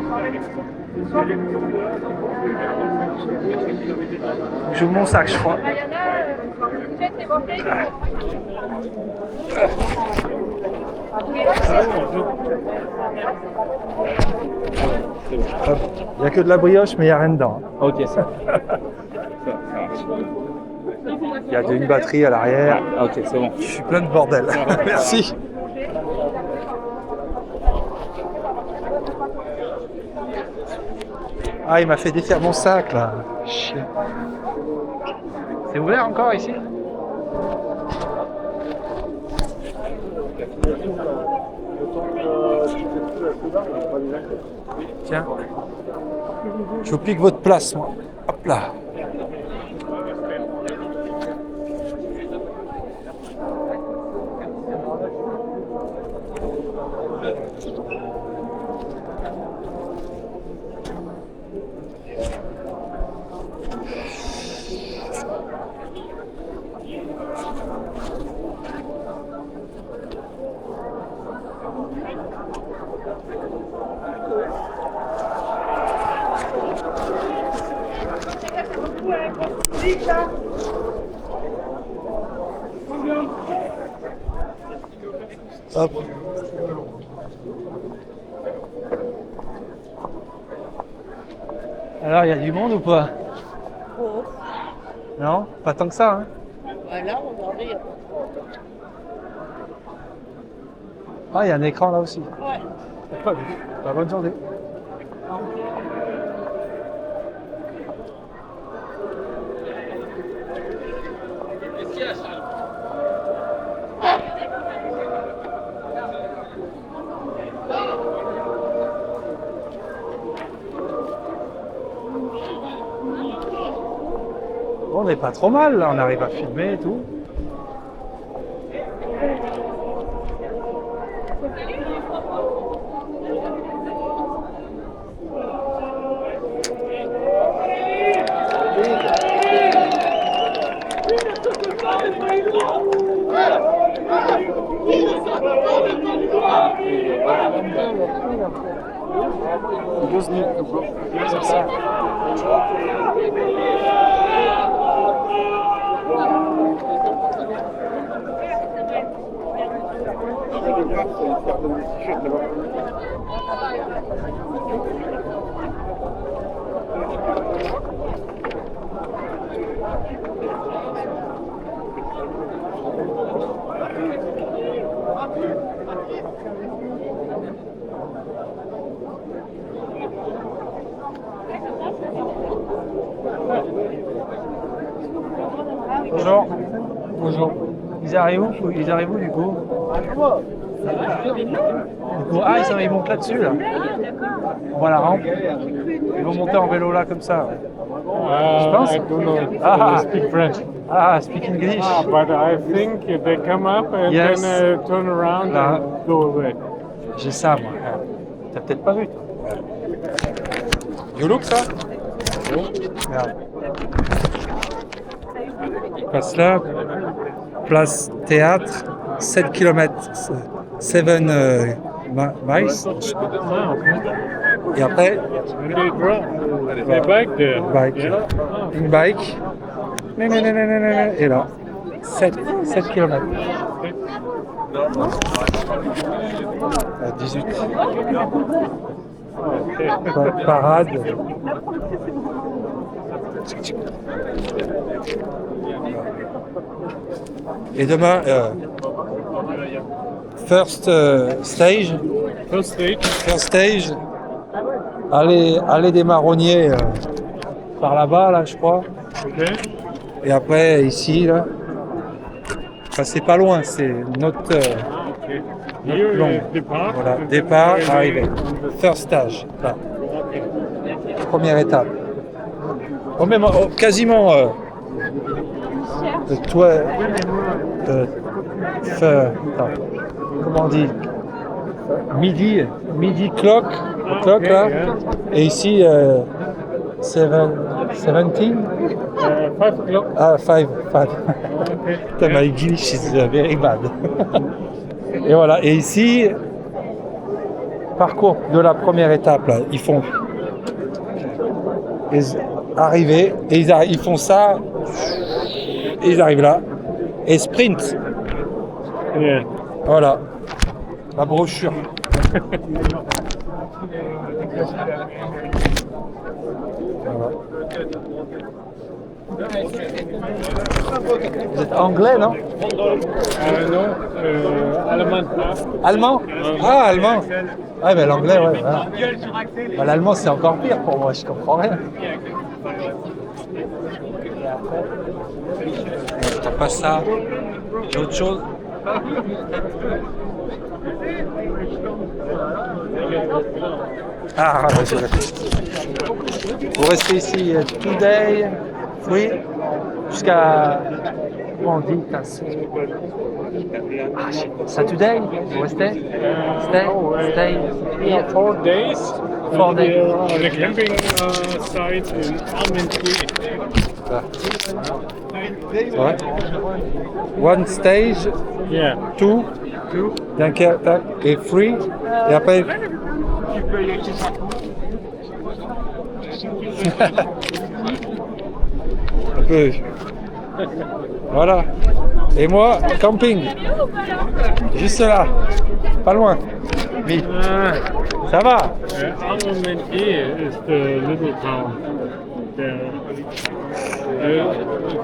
J'ouvre mon sac, je crois. Il n'y a que de la brioche, mais il n'y a rien dedans. Ok, ça. Il y a une batterie à l'arrière. Ok, c'est bon. Je suis plein de bordel. Merci. Ah, il m'a fait défaire mon sac là. Chien. C'est ouvert encore ici? Tiens. Je vous pique votre place, moi. Hop là. Hop. Alors, il y a du monde ou pas? Oh. Non? Pas tant que ça, hein? Voilà, regardez, il y a Ah, il y a un écran là aussi. Ouais. J'ai pas vu. Bah, bonne journée. Bon, on n'est pas trop mal là, on arrive à filmer et tout. just need to go. Bonjour. Bonjour. Ils arrivent où du coup? Ils montent là-dessus là. On voit la rampe. Ils vont monter en vélo là comme ça. Je pense. I don't know. Speak French. Speak English. But I think they come up and Yes. then turn around Là. and go away. J'ai ça moi. T'as peut-être pas vu toi. You look ça? Regarde. Il passe là. Place Théâtre. 7 km. 7 miles. Et après, And they drop. They bike there. bike. Yeah. Une bike. Et là, 7 km. À 18. Parade. Et demain, first stage. First stage. Allée des Marronniers par là-bas, là, je crois. Okay. Et après, ici, là. Enfin, c'est pas loin, c'est notre Here long. is depart. Voilà, départ, arrivée. First stage, là. Première étape. Quasiment. Comment on dit? Midi clock là. Et ici, 17. 5 o'clock. Ah, 5. Putain, my English is very bad. Et voilà, et ici, parcours de la première étape, là, ils font arriver, et ils font ça, et ils arrivent là, et sprint. Yeah. Voilà, la brochure. Voilà. Vous êtes anglais, non? Non, allemand. Allemand? Ah, allemand. Ah, ben l'anglais, ouais. Voilà. Bah, l'allemand, c'est encore pire pour moi, je comprends rien. T'as pas ça? J'ai autre chose? Ah, ouais, c'est d'accord. Vous restez ici today, oui, jusqu'à. Comment on dit? Saturday? Vous restez? Stay? Yeah, 4 days. 4 days. On the camping site in Armentie. Ouais. One stage, Yeah. two, Dunkerque, tac, et free, et après. Un peu. Voilà. Et moi, camping. Juste là. Pas loin. Oui. Ça va? Armentie is the little town. There.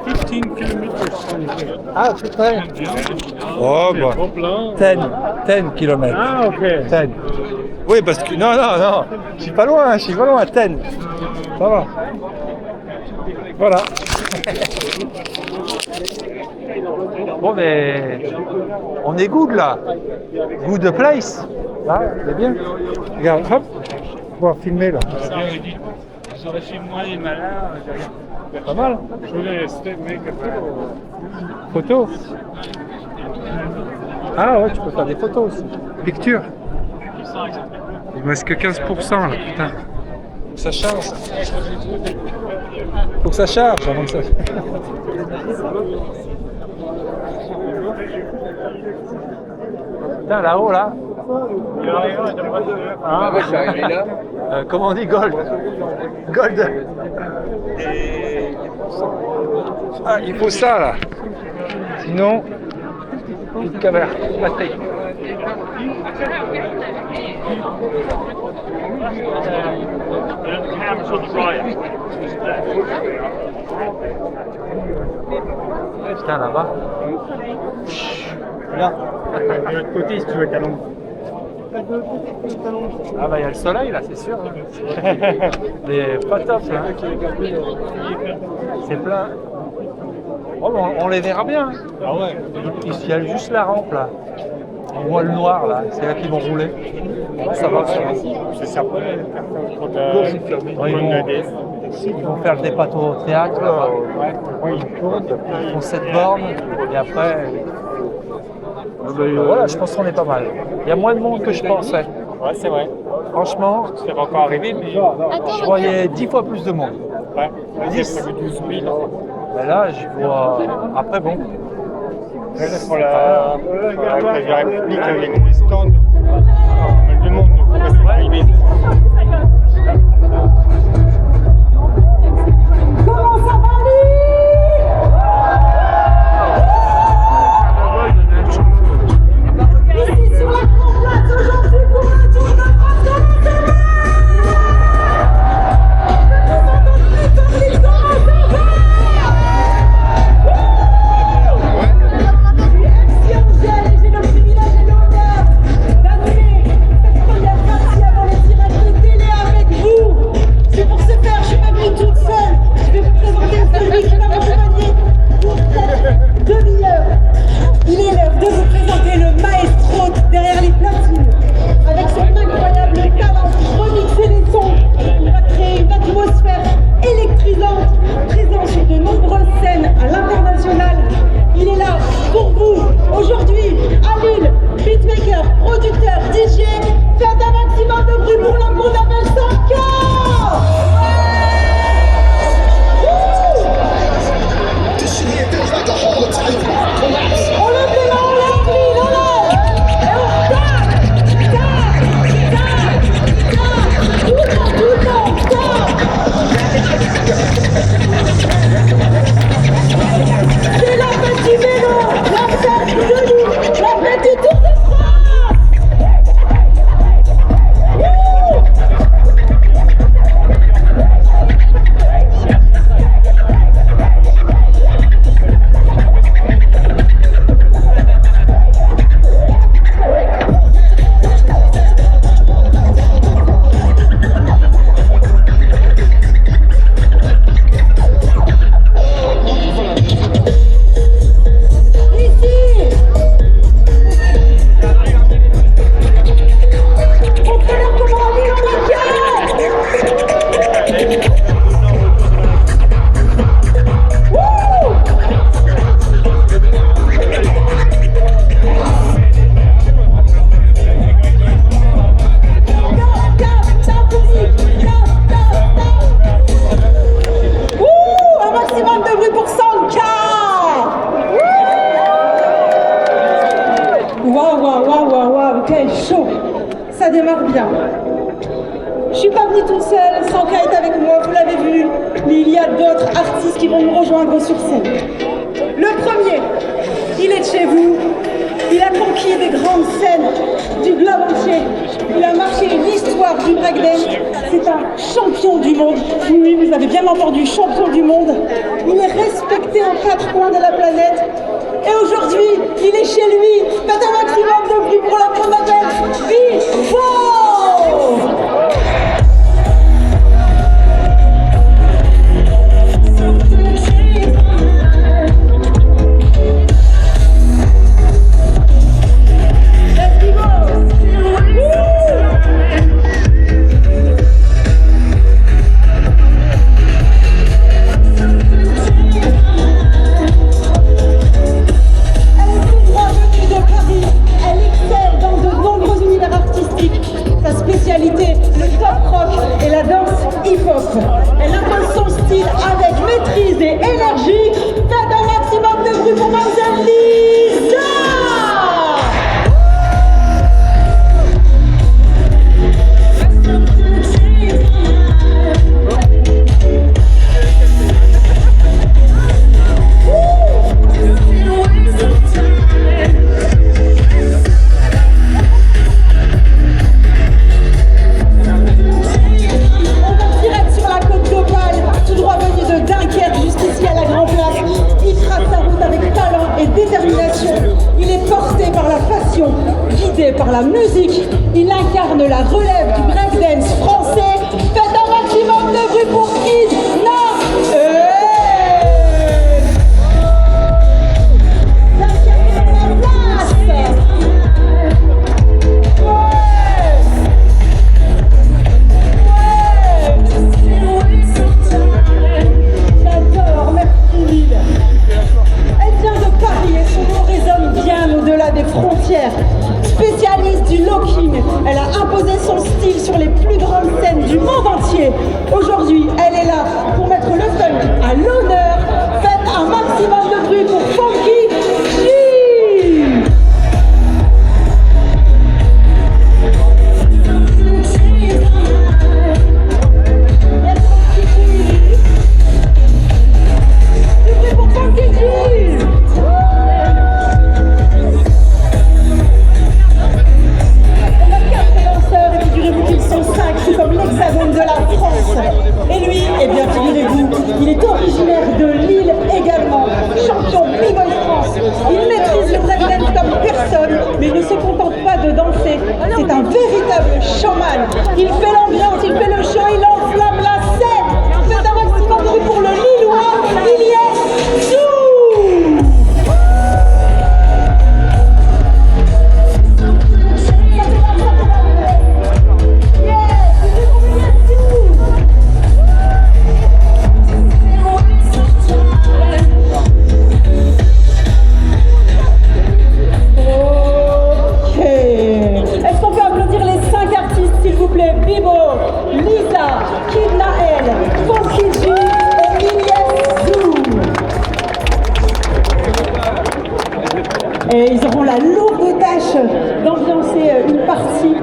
15 kilometers from here. Ah, c'est près. Oh, bah. 10 km. Ah, ok. 10. Oui, parce que. Non. Je suis pas loin, 10. Ça va. Voilà. Bon, mais. On est good là. Good place. Là, c'est bien. Regarde, hop. On va filmer là. J'aurais chez moi les malins. Pas mal. Je voulais make a Photo. Ah ouais, tu peux faire des photos aussi. Picture. Il me reste que 15% là, putain. Faut que ça charge. Faut que ça charge avant que ça. Putain, là-haut là, Ah, je suis arrivé là. Comment on dit gold? Gold. Ah, il faut ça là. Sinon, petite caméra. Patrick. Putain, là-bas. Là. De l'autre côté, si tu veux, talon. Ah bah il y a le soleil là, c'est sûr. Mais pas top là. C'est plein. Oh, on les verra bien. Ah ouais. Il y a juste la rampe là. On voit le noir là, c'est là qu'ils vont rouler. Ça va. C'est ça. Ils vont faire des plateaux au théâtre. Ils font 7 bornes et après. Voilà, je pense qu'on est pas mal. Il y a moins de monde que je pensais. Ouais, c'est vrai. Franchement, Ça va encore arriver, mais. je voyais 10 fois plus de monde. Ouais. Vas-y, ça fait 12 000. Mais là, je vois. Après, bon. Pour la République, il y a des stands. Pas mal de monde, donc c'est pas arrivé. Comment ça va aller? Ici sur la grande place aujourd'hui pour un tour de France de l'entraînement. J'ai le privilège et l'honneur d'animer cette première partie avant le direct de télé avec vous. C'est pour ce faire, je suis pas venue toute seule. Je vais vous présenter celui qui va m'accompagner pour cette demi-heure. Il est l'heure de vous présenter le maestro derrière les platines. Avec son incroyable talent pour remixer les sons, il va créer une atmosphère électrisante, présent sur de nombreuses scènes à l'international. Il est là pour vous aujourd'hui à Lille, beatmaker, producteur, DJ. Faites un maximum de bruit pour l'homme qu'on appelle Sanka. On lève les mains, on lève les mains, on lève. Et on tape, tout le monde, c'est la fête du vélo, la fête de Lille, la fête du Tour de France. Ça démarre bien. Je suis pas venue toute seule, Sanka est avec moi, vous l'avez vu, mais il y a d'autres artistes qui vont nous rejoindre sur scène. Le premier, il est de chez vous, il a conquis des grandes scènes du globe entier, il a marqué l'histoire du breakdance, c'est un champion du monde, oui, vous avez bien entendu, champion du monde, il est respecté aux 4 coins de la planète, et aujourd'hui, il est chez lui, faites un maximum de bruit pour la qu'on appelle Vivo! Elle impose son style avec maîtrise et énergie. Faites un maximum de bruit pour Mademoiselle Lisa. Aujourd'hui, elle est là pour mettre le funk à l'honneur. Faites un maximum de bruit pour Funky G. De la France. Et lui, eh bien, figurez-vous, il est originaire de Lille également, champion B-Boy France. Il maîtrise le breakdance comme personne, mais il ne se contente pas de danser. C'est un véritable showman. Il fait l'ambiance, il fait le show, il enflamme la scène. Faites un maximum de bruit pour le Lillois, Iliès Zou. Bibo, Lisa, Kid Naël, Funky G et Iliès Zou. Et ils auront la lourde tâche d'ambiancer une partie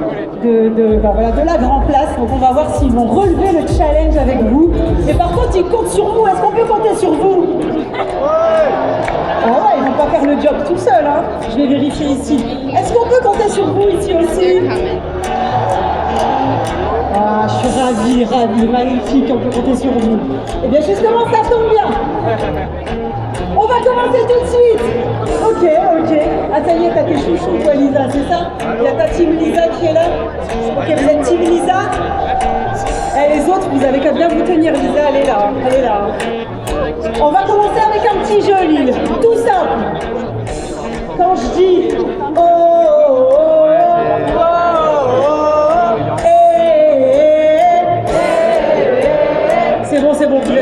de la Grand Place. Donc on va voir s'ils vont relever le challenge avec vous. Et par contre, ils comptent sur vous. Est-ce qu'on peut compter sur vous? Ah ouais, ils vont pas faire le job tout seuls, hein. Je vais vérifier ici. Est-ce qu'on peut compter sur vous ici aussi? Ah, je suis ravie, magnifique, on peut compter sur vous. Et bien justement, ça tombe bien. On va commencer tout de suite. Ok. Ah, ça y est, t'as tes chouchous, toi, Lisa, c'est ça? Il y a ta team Lisa qui est là. Ok, vous êtes team Lisa. Et les autres, vous avez qu'à bien vous tenir, Lisa, elle est là. On va commencer avec un petit jeu, Lille. Tout simple. Quand je dis oh, c'est bon, vous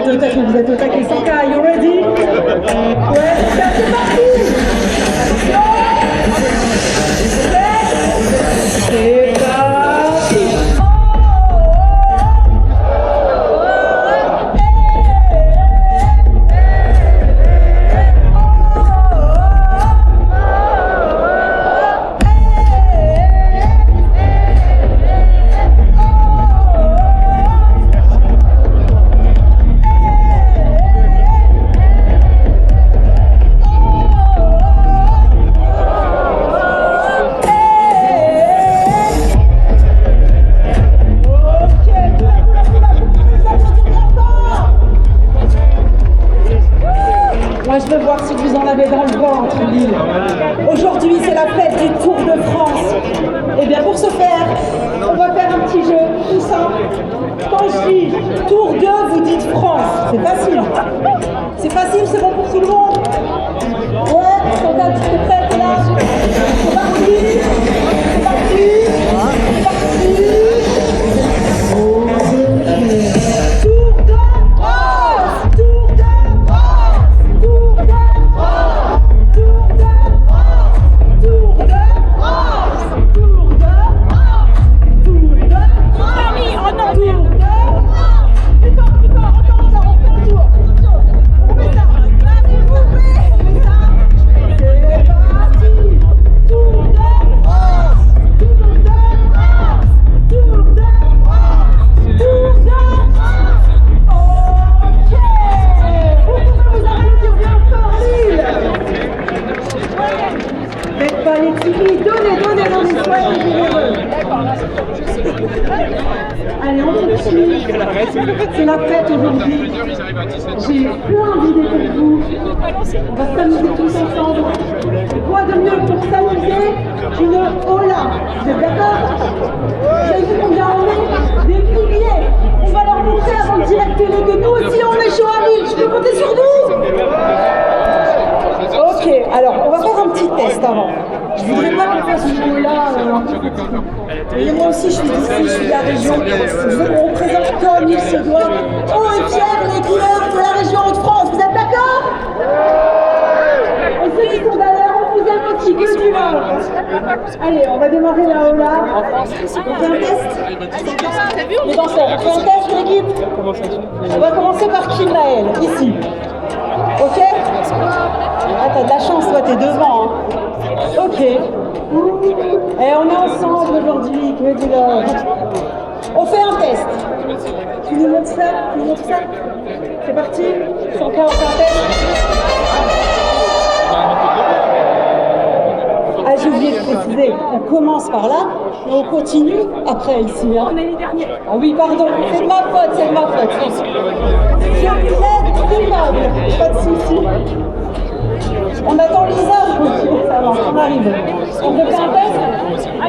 êtes au taquet, sans cas, you ready? Ouais, c'est parti! C'est parti! Je veux voir si vous en avez dans le ventre, Lille. Aujourd'hui, c'est la fête du Tour de France. Et bien pour ce faire, on va faire un petit jeu tout simple. Quand je dis Tour 2, vous dites France. C'est facile. C'est facile, c'est bon pour tout le monde. Ouais, t'es prêt, t'es là. C'est parti. C'est parti. C'est parti. Tour de France. Tour de France. Tour de France. Tour de France. Tour de France. Tour de France. Tour de France. Famille, oh non, Tour de France. Encore, on fait un tour. On met ça. Vas-y, vous faites. On met ça. C'est parti. Tour de France. Tour de France. Tour de France. Tour de France. Ok. Vous pouvez vous applaudir bien fort, Lille. Faites pas les petits. Donnez, soyez généreux. Allez, on continue. C'est la fête aujourd'hui. J'ai plein d'idées pour vous. On va s'amuser tous ensemble. Quoi de mieux pour s'amuser qu'une hola? Vous êtes d'accord? Vous avez vu combien on est? Des milliers. On va leur montrer avant de direct télé que nous aussi on est chaud à Lille. Je peux compter sur nous? Ok, alors on va faire un petit test avant. Je voudrais pas qu'on fasse une hola un peu petit. Et moi aussi je suis d'ici, je suis de la région. Je veux qu'on représente comme il se doit haut et fier les couleurs de la région Hauts-de-France. Vous êtes d'accord? Et ceux qui sont derrière, on vous aime aussi que du là. Allez, on va démarrer là-haut là. On fait un test. Les danseurs, on fait un test l'équipe. On va commencer par Kim Naël, ici. Ok? Ah, t'as de la chance, toi, t'es devant. Hein. Ok. Et on est ensemble aujourd'hui, que du love. On fait un test. Tu nous montres ça? Tu nous montres ça? C'est parti? 100K, on fait un test. Ah, j'ai oublié de préciser, on commence par là, et on continue après ici. Hein. On est les derniers. Ah oui, pardon, c'est de ma faute, c'est de ma faute. Je vous aide coupable, pas de soucis. On attend Lisa, ça va, on arrive. On refait un test?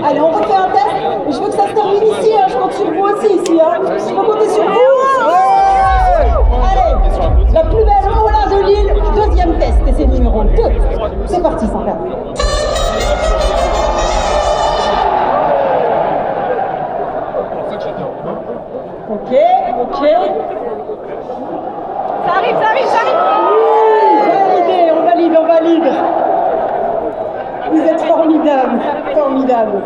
Allez, on refait un test. Je veux que ça se termine ici, hein. Je compte sur vous aussi ici. Hein. Je peux compter sur vous. Allez, la plus belle Ola de Lille, deuxième test, et c'est numéro 2. C'est parti, 104. Ok, ok. Ça arrive, ça arrive, ça arrive. Oui, validé, on valide, on valide. Vous êtes formidables, formidables.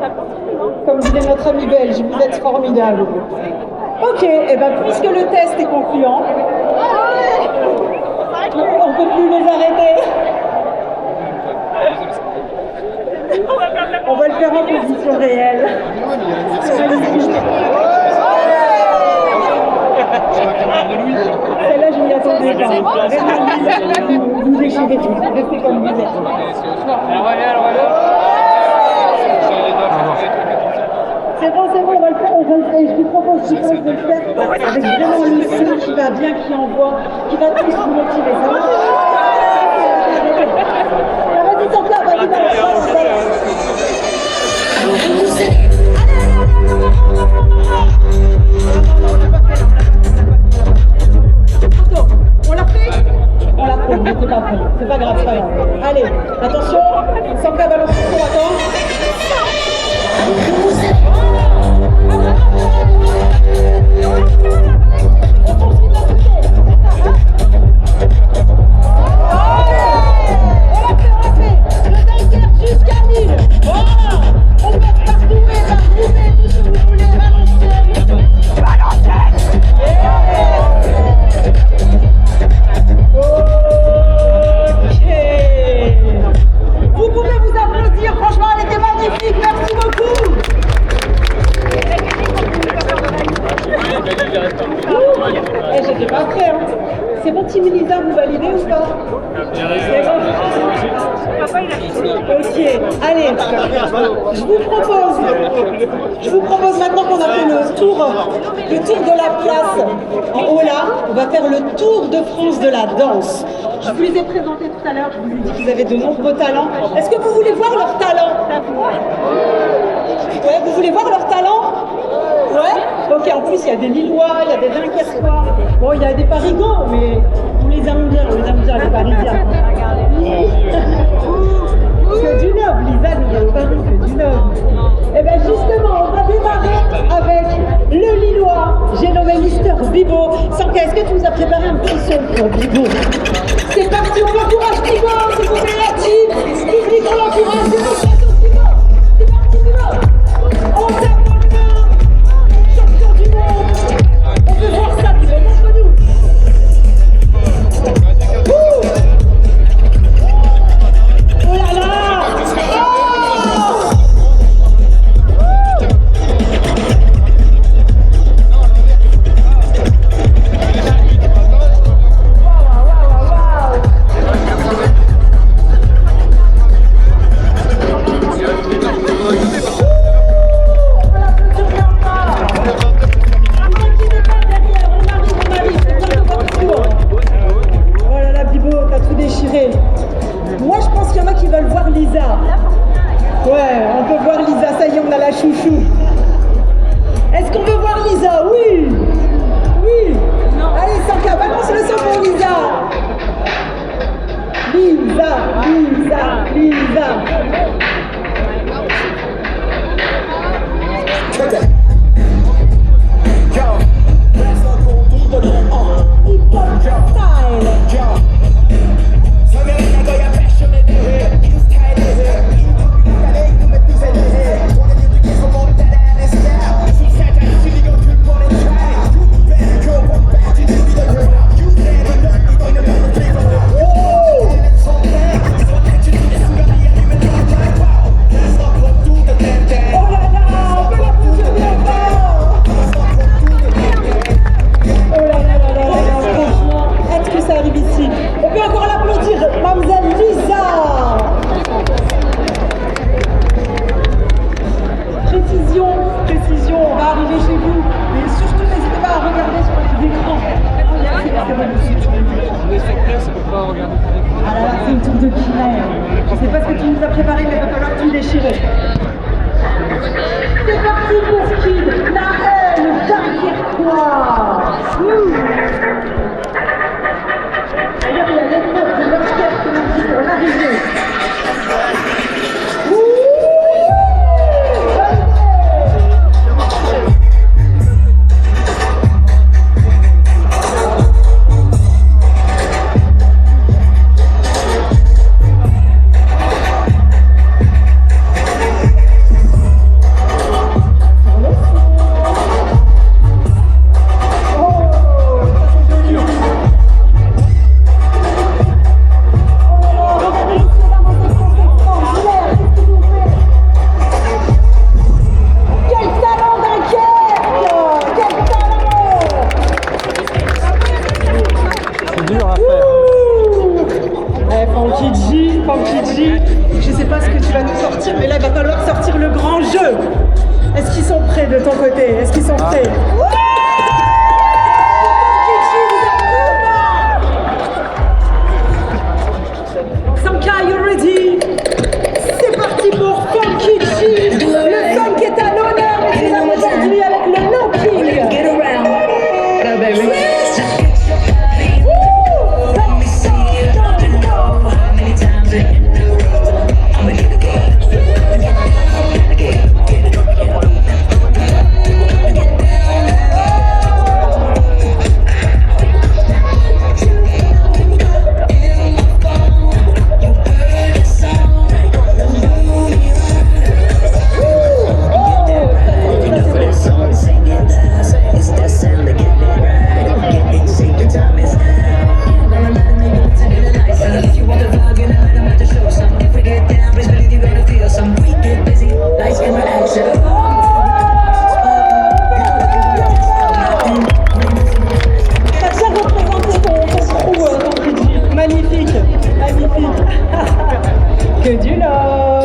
Comme disait notre ami belge, vous êtes formidables. Ok, et ben puisque le test est concluant, on ne peut plus les arrêter. On va le faire en position réelle. C'est magnifique. Celle-là, je m'y attendais pas. Vraiment, vous échangez tout. Restez comme vous êtes. C'est bon, on va le faire. Je vous propose de le faire avec vraiment le son qui va bien, qui envoie, qui va tous vous motiver. Ça va? Vas-y, t'en fais, vas-y, on l'a fait? On l'a fait, mais c'est pas fait. C'est pas grave, c'est pas grave. Allez, attention, 100K balance sur son attend. Vous pouvez vous applaudir, franchement elle était magnifique, merci beaucoup. J'étais pas prêt, hein. C'est bon, Tim Lisa, vous validez ou pas? C'est bon. Ok, allez, je vous propose maintenant qu'on a fait le tour de la place en haut là, on va faire le tour de France de la danse. Je vous les ai présentés tout à l'heure, je vous ai dit qu'ils avaient de nombreux talents. Est-ce que vous voulez voir leurs talents? Ouais, vous voulez voir leurs talents? Ouais. Ok, en plus il y a des Lillois, il y a des Dunkerquois. Bon, il y a des Parigots, mais on les aime bien, les Parisiens. Que du noble, Lisa nous a paru que du noble. Et bien justement, on va démarrer avec le Lillois. J'ai nommé Mister Bibo. Sanka, est-ce que tu nous as préparé un petit son pour Bibo? C'est parti, on encourage Bibo, s'il vous plaît, la team. Public, on l'encourage, c'est parti Bibo. C'est parti Bibo. On tape dans le monde. Champion du monde. On veut voir ça, Bibo, montre-nous. Oh là là! On est sur place, on peut pas regarder. Ah là là, c'est une tour de finale. Je sais pas ce que tu nous as préparé, mais il va falloir tout déchirer. C'est parti pour Kid, Naël, Dunkerquois. D'ailleurs, il y a l'épreuve de l'Oscar qui m'a dit pour l'arrivée. Je sais pas ce que tu vas nous sortir, mais là il va falloir sortir le grand jeu. Est-ce qu'ils sont prêts de ton côté? Est-ce qu'ils sont prêts? Sanka, you ready? C'est parti pour Funky G. Le funk est à l'honneur, mais nous avons aujourd'hui avec le knocking. Get around. Go baby. Que du love.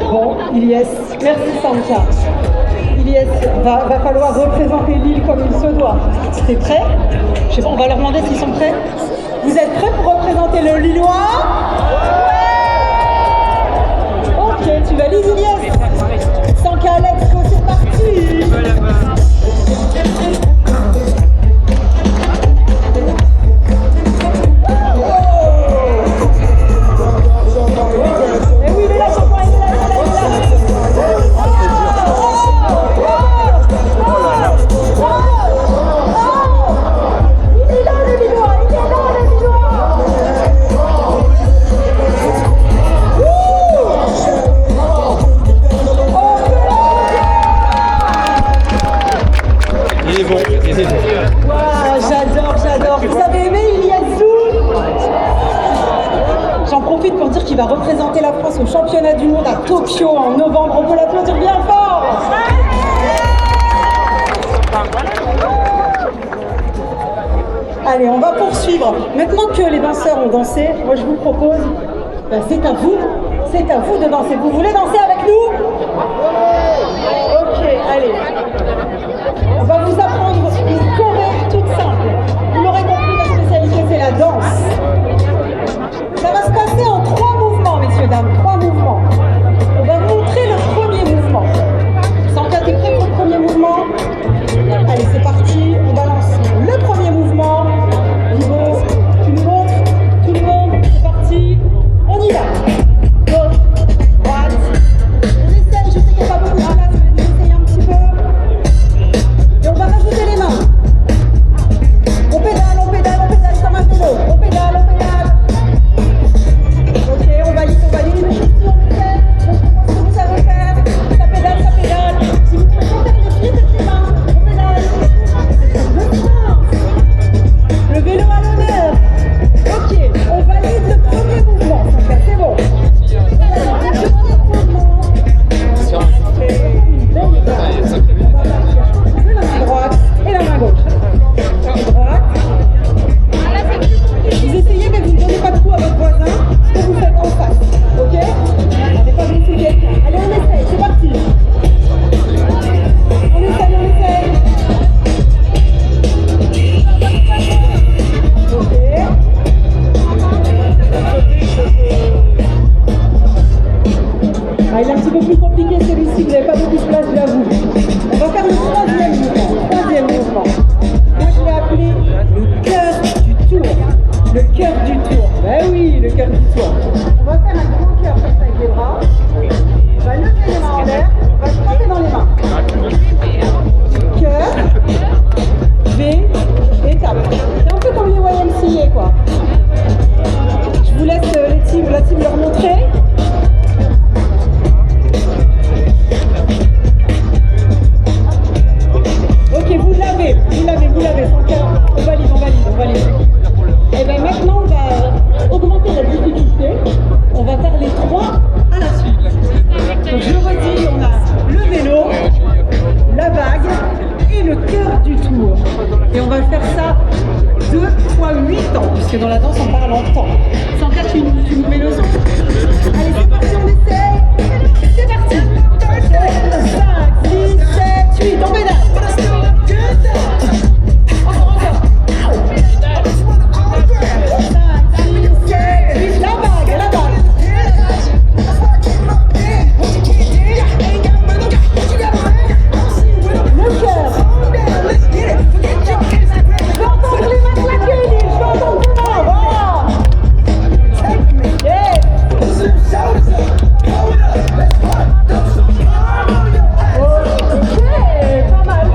Bon, Ilyes, merci Sanka. Ilyes, va falloir représenter l'île comme il se doit. T'es prêt? Je sais pas, on va leur demander s'ils sont prêts. Vous êtes prêts pour représenter le Lillois? Ok, tu valides Ilyes? Sanka, let's go, c'est parti. J'adore. Vous avez aimé Ilyes? J'en profite pour dire qu'il va représenter la France au championnat du monde à Tokyo en novembre. On peut l'applaudir bien fort. Allez, on va poursuivre. Maintenant que les danseurs ont dansé, moi je vous propose, c'est à vous de danser. Vous voulez danser avec nous? Ok, allez. On va vous apprendre une choré toute simple. Vous l'aurez compris, la spécialité c'est la danse. Ça va se passer en 3 mouvements, messieurs, dames, 3 mouvements. On va vous montrer le premier mouvement. Sanka, t'es prêt pour le premier mouvement? Allez, c'est parti, on balance le premier mouvement. Niveau, tu nous montres, tout le monde, c'est parti, on y va. Gauche, droite, on essaye, je sais qu'il n'y a pas beaucoup de place, mais vous essayez un petit peu. le cœur du tour. Le cœur du tour. Ben oui, le cœur du tour. On va faire un grand cœur comme ça avec les bras. On va lever les mains en l'air. On va se frapper dans les mains. Cœur, V, étape. C'est un peu comme les YMCA quoi. Je vous laisse la team leur montrer. Ok, vous l'avez, sans cœur. On valide. Et bien maintenant, on va augmenter la difficulté. On va faire les 3 à la suite. Donc je redis, on a le vélo, la vague et le cœur du tour. Et on va faire ça 2 fois 8 ans, puisque dans la danse on parle en temps. Sans cas, tu nous mets le son. Allez, c'est parti, on essaye. C'est parti. 5, 6, 7, 8, on pédale. Encore. 5, 6, 7, 8, la vague. Le cœur. Je veux entendre les mains claquer, je veux entendre les mains. Voilà. Yes. Ok, pas mal.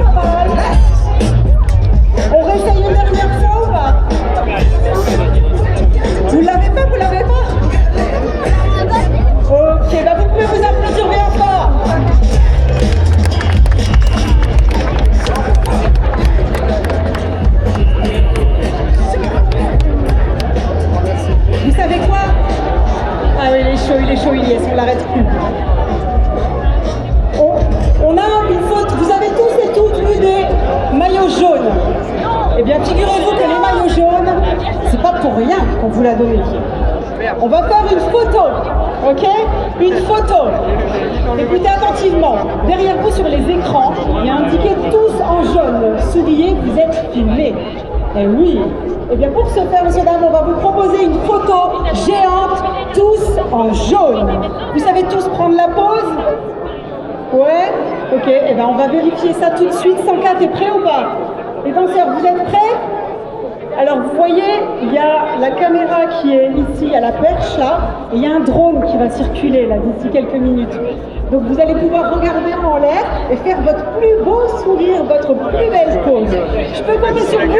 On réessaye une dernière fois ou pas? Vous l'avez pas? Ok, bah vous pouvez vous applaudir bien fort. Vous savez quoi? Ah oui, il est chaud, on l'arrête plus. On a une faute, vous avez tous et toutes vu des maillots jaunes. Eh bien, figurez-vous que les maillots jaunes, c'est pas pour rien qu'on vous l'a donné. On va faire une photo, ok? Une photo. Écoutez attentivement. Derrière vous sur les écrans, il y a indiqué tous en jaune. Soulignez, vous êtes filmés. Eh oui. Eh bien, pour ce faire, messieurs, dames, on va vous proposer une photo géante, tous en jaune. Vous savez tous prendre la pause? Ouais? Ok, eh bien, on va vérifier ça tout de suite. 104, t'es prêt ou pas? Les danseurs, vous êtes prêts? Alors, vous voyez, il y a la caméra qui est ici à la perche, là, et il y a un drone qui va circuler, là, d'ici quelques minutes. Donc, vous allez pouvoir regarder en l'air et faire votre plus beau sourire, votre plus belle pose. Je peux compter sur vous?